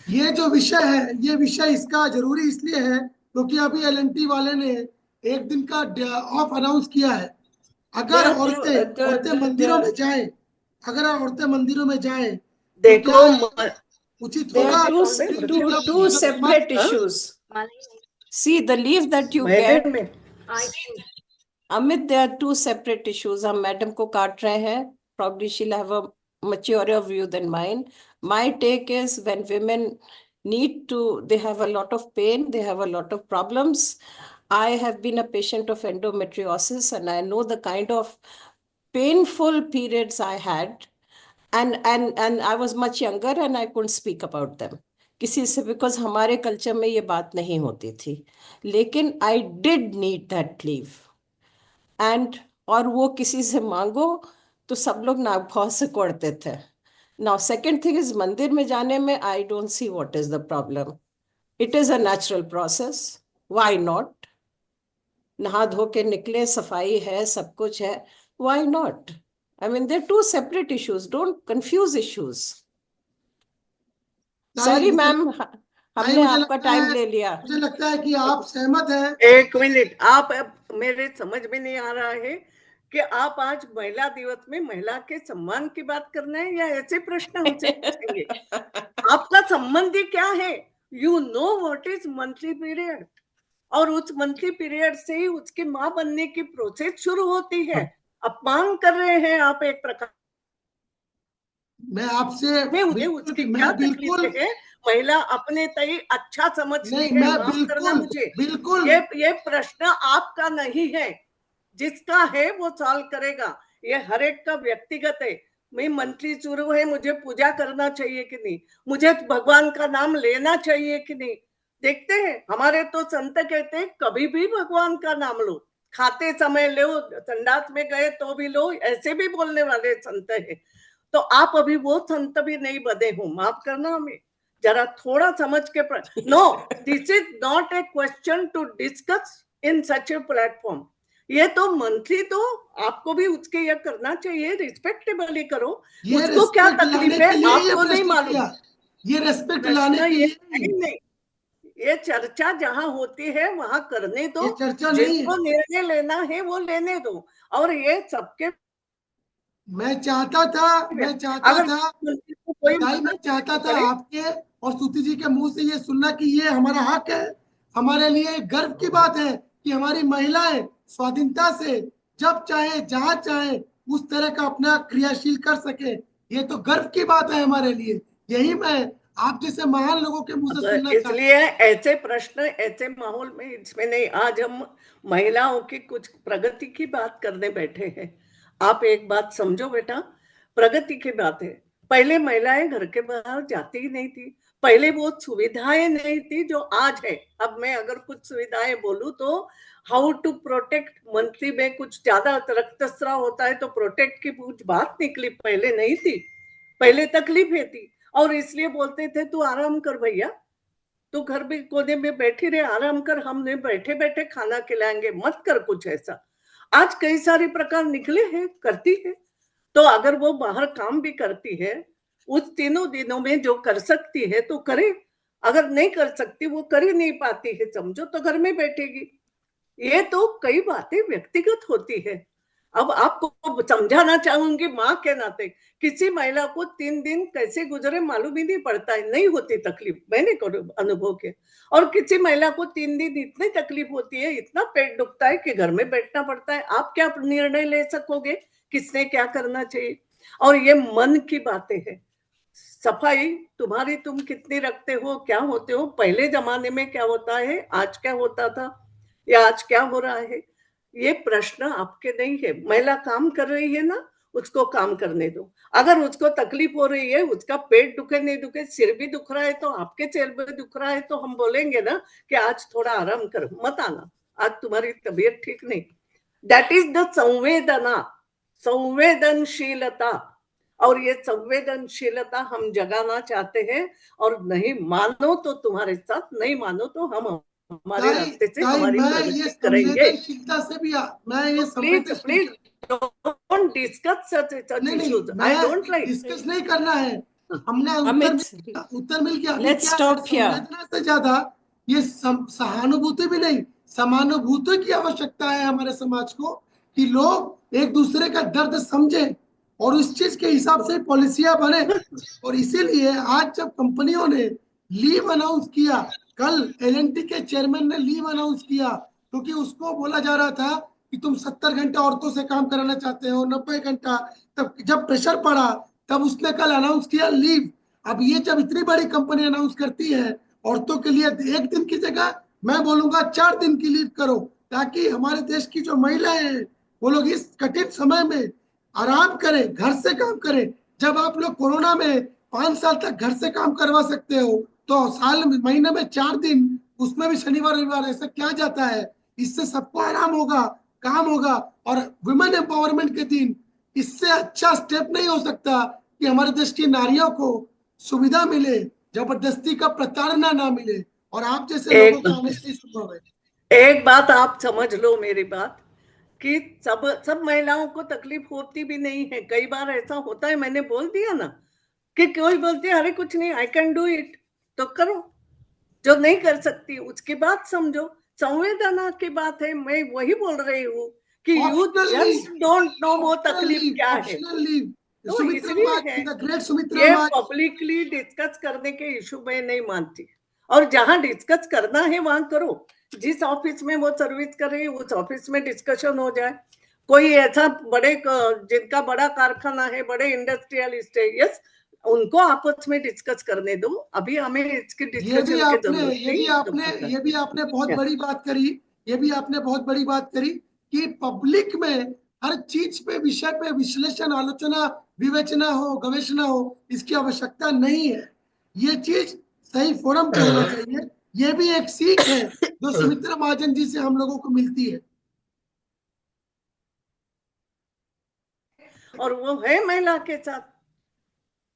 ये जो विषय है, ये विषय इसका जरूरी इसलिए है क्योंकि अभी LNT वाले ने एक दिन का ऑफ अनाउंस किया है। अगर औरतें मंदिरों में जाएं,
देखो,
उचित होगा। Two separate issues. See the leave that you get. Amit, there are two separate issues. हम मैडम को काट रहे हैं. Probably she'll have a maturer view than mine. My take is when women they have a lot of pain, they have a lot of problems. I have been a patient of endometriosis and I know the kind of painful periods I had. And I was much younger and I couldn't speak about them. किसी से, because हमारे culture में ये बात नहीं होती थी, लेकिन I did need that leave. और वो किसी से मांगो तो सब लोग नाक भौं से कोड़ते थे। Now, second thing is मंदिर में जाने में I don't see what is the problem. It is a natural process. Why not? नहा धो के निकले, सफाई है, सब कुछ है. Why not? I mean, they're two separate issues. Don't confuse issues. Sorry, ma'am. हमने आपका टाइम ले लिया.
मुझे लगता है कि आप सहमत हैं.
एक मिनट, आप मेरे समझ में नहीं आ रहा है कि आप आज महिला दिवस में महिला के सम्मान की बात करना है या ऐसे प्रश्न हमसे पूछेंगे? आपका संबंध ही क्या है? You know what is monthly period, और उस मंथली पीरियड से ही उसकी माँ बनने की प्रोसेस शुरू होती है. अपमान कर रहे हैं आप एक प्रकार.
मैं आपसे
उसकी क्या तकलीफ है? महिला अपने तय अच्छा समझती है. माफ करना मुझे,
बिल्कुल
ये प्रश्न आपका नहीं है. जिसका है वो सॉल्व करेगा. ये हर एक का व्यक्तिगत है. मैं मंथली शुरू है, मुझे पूजा करना चाहिए कि नहीं, मुझे भगवान का नाम लेना चाहिए कि नहीं. देखते हैं, हमारे तो संत कहते हैं कभी भी भगवान का नाम लो, खाते समय लो, संडास में गए तो भी लो, ऐसे भी बोलने वाले संत है. तो आप अभी वो संत भी नहीं बने हो. माफ करना, हमें जरा थोड़ा समझ के. No, this is not a question to discuss in such a platform. ये तो मंथली तो आपको भी उसके ये करना चाहिए, रिस्पेक्टेबली करो. उसको क्या तकलीफ है आपको नहीं मालूम.
ये रेस्पेक्ट लाने के लिए
नहीं, ये चर्चा जहाँ होती है वहां करने दो.
चर्चा
जिसको निर्णय लेना है वो लेने दो. और ये सबके
मैं चाहता था आपके और स्तुति जी के मुंह से ये सुनना कि ये हमारा हक है, हमारे लिए गर्व की बात है कि हमारी महिलाएं स्वाधीनता से जब चाहे जहां चाहे उस तरह का अपना क्रियाशील कर सके. ये तो गर्व की बात है हमारे लिए. यही मैं आप जैसे महान लोगों के मुंह से सुनना चाहता हूं.
इसलिए ऐसे प्रश्न ऐसे माहौल में इसमें नहीं. आज हम महिलाओं की कुछ प्रगति की बात करने बैठे हैं. आप एक बात समझो बेटा, प्रगति की बात है. पहले महिलाएं घर के बाहर जाती ही नहीं थी. पहले वो सुविधाएं नहीं थी जो आज है. अब मैं अगर कुछ सुविधाएं बोलूं तो हाउ टू प्रोटेक्ट, मंथली में कुछ ज्यादा रक्तस्राव होता है तो प्रोटेक्ट की कुछ बात निकली, पहले नहीं थी. पहले तकलीफें थी और इसलिए बोलते थे तू आराम कर भैया, तू घर भी कोने में बैठी रहे, आराम कर, हमने बैठे बैठे खाना खिलाएंगे, मत कर कुछ ऐसा. आज कई सारे प्रकार निकले हैं, करती है. तो अगर वो बाहर काम भी करती है, उस तीनों दिनों में जो कर सकती है तो करे. अगर नहीं कर सकती, वो कर ही नहीं पाती है समझो, तो घर में बैठेगी. ये तो कई बातें व्यक्तिगत होती है. अब आपको समझाना चाहूंगी माँ के नाते, किसी महिला को 3 दिन कैसे गुजरे मालूम ही नहीं पड़ता है. नहीं होती तकलीफ, मैंने अनुभव किया. और किसी महिला को 3 दिन इतनी तकलीफ होती है, इतना पेट दुखता है कि घर में बैठना पड़ता है. आप क्या निर्णय ले सकोगे किसने क्या करना चाहिए? और ये मन की बातें हैं. सफाई तुम्हारी तुम कितनी रखते हो, क्या होते हो, पहले जमाने में क्या होता है, आज क्या होता था या आज क्या हो रहा है, ये प्रश्न आपके नहीं है. महिला काम कर रही है ना, उसको काम करने दो. अगर उसको तकलीफ हो रही है, उसका पेट दुखे नहीं दुखे, सिर भी दुख रहा है तो आपके सिर में दुख रहा है तो हम बोलेंगे ना कि आज थोड़ा आराम कर, मत आना, आज तुम्हारी तबीयत ठीक नहीं. दैट इज द संवेदना, संवेदनशीलता. और ये संवेदनशीलता हम जगाना चाहते हैं. और नहीं मानो तो तुम्हारे साथ, नहीं मानो तो हम हमारे रास्ते से हमारी मदद करेंगे.
से भी मैं ये
please don't discuss such issues. I don't like.
Discuss नहीं करना है. हमने उत्तर मिल गया.
Let's stop here.
संवेदना से ज्यादा ये सहानुभूति भी नहीं, समानुभूति की आवश्यकता है हमारे समाज को, कि लोग एक दूसरे का दर्द समझे और उस चीज के हिसाब से पॉलिसियां बने. और इसीलिए आज जब कंपनियों ने लीव अनाउंस किया, कल L&T के चेयरमैन ने लीव अनाउंस किया, क्योंकि उसको बोला जा रहा था कि तुम 70 घंटा औरतों से काम कराना चाहते हो, 90 घंटा. तब जब प्रेशर पड़ा तब उसने कल अनाउंस किया लीव. अब ये जब इतनी बड़ी कंपनी अनाउंस करती है औरतों के लिए 1 दिन की जगह मैं बोलूंगा 4 दिन की लीव करो, ताकि हमारे देश की जो महिलाएं हैं वो लोग इस कठिन समय में आराम करें, घर से काम करें. जब आप लोग कोरोना में 5 साल तक घर से काम करवा सकते हो तो साल महीने में 4 दिन, उसमें भी शनिवार रविवार, ऐसा क्या जाता है? इससे सबको आराम होगा, काम होगा. और वुमेन एम्पावरमेंट के दिन इससे अच्छा स्टेप नहीं हो सकता कि हमारे देश की नारियों को सुविधा मिले, जबरदस्ती का प्रताड़ना ना मिले, और आप जैसे लोगों का आने से ही संभव है।
एक बात आप समझ लो मेरी बात, कि सब महिलाओं को तकलीफ होती भी नहीं है। कई बार ऐसा होता है, मैंने बोल दिया ना, कि कोई बोलती है अरे कुछ नहीं, आई कैन डू इट, तो करो। जो नहीं कर सकती उसकी बात समझो, संवेदना की बात है। मैं वही बोल रही हूँ कि यू जस्ट डोंट नो वो तकलीफ क्या है। तो इसलिए है ये पब्लिकली डिस्कस करने के इशू में नहीं मानती, और जहां डिस्कस करना है वहां करो। जिस ऑफिस में वो सर्विस कर रही है उस ऑफिस में डिस्कशन हो जाए। कोई ऐसा बड़े जिनका बड़ा कारखाना है, बड़े इंडस्ट्रियलिस्ट है, यस, उनको आपस में डिस्कस करने दो। अभी हमें इसकी डिस्कशन की जरूरत नहीं।
ये भी आपने बहुत बड़ी बात करी, ये भी आपने बहुत बड़ी बात करी कि पब्लिक में हर चीज पे, विषय पे विश्लेषण, आलोचना, विवेचना हो, गवेषणा हो, इसकी आवश्यकता नहीं है। ये चीज सही फोरम पे होना चाहिए। ये भी एक सीख है जो सुमित्रा महाजन जी से हम लोगों को मिलती है।
और वो है महिला के साथ,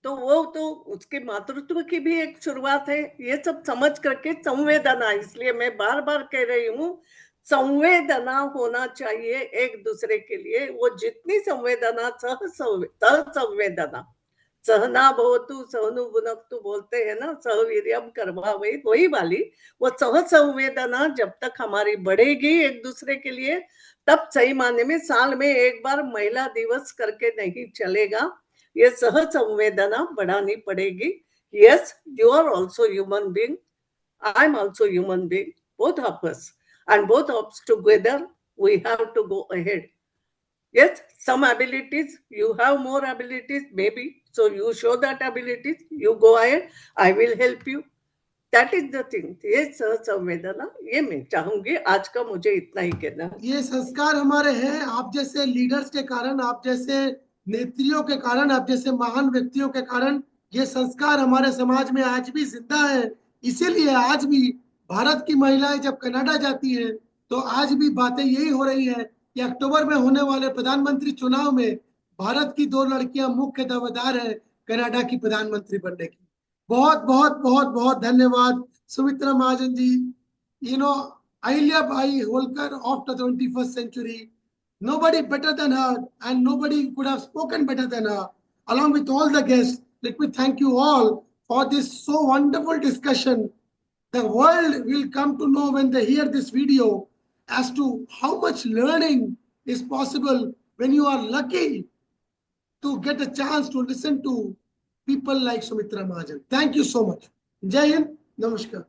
तो वो तो उसके मातृत्व की भी एक शुरुआत है। ये सब समझ करके संवेदना, इसलिए मैं बार बार कह रही हूँ, संवेदना होना चाहिए एक दूसरे के लिए। वो जितनी संवेदना, संवेदना, सहना भवतु सहनु भुनक्तु बोलते हैं ना, सहवीर्यम कर्मवै, वही वाली वो सह संवेदना जब तक हमारी बढ़ेगी एक दूसरे के लिए, तब सही मायने में साल में एक बार महिला दिवस करके नहीं चलेगा। ये सह संवेदना बढ़ानी पड़ेगी। Yes, you are also human being, I am also human being, both of us, and both of us together we have to go ahead. Yes, some abilities, you have more abilities maybe, so you show that abilities, you go ahead, I will help you. That is the thing. ये संवेदना, ये मैं चाहूंगी। आज का मुझे इतना ही कहना।
ये संस्कार हमारे हैं, आप जैसे लीडर्स के कारण, आप जैसे नेत्रियों के कारण, आप जैसे महान व्यक्तियों के कारण ये संस्कार हमारे समाज में आज भी जिंदा है। इसीलिए आज भी भारत की महिलाएं जब कनाडा जाती हैं तो आज भी बातें यही हो रही है कि अक्टूबर में होने वाले प्रधानमंत्री चुनाव में भारत की 2 लड़कियां मुख्य दावेदार है कनाडा की प्रधानमंत्री बनने की। बहुत बहुत बहुत बहुत धन्यवाद सुमित्रा महाजन जी। Ahilya Bai Holkar of the 21st century. Nobody better than her, and nobody could have spoken better than her. Along with all the guests, let me thank you all for this so wonderful discussion. The world will come to know when they hear this video as to how much learning is possible when you are lucky to get a chance to listen to people like Sumitra Mahajan. Thank you so much. Jai Hind, Namaskar.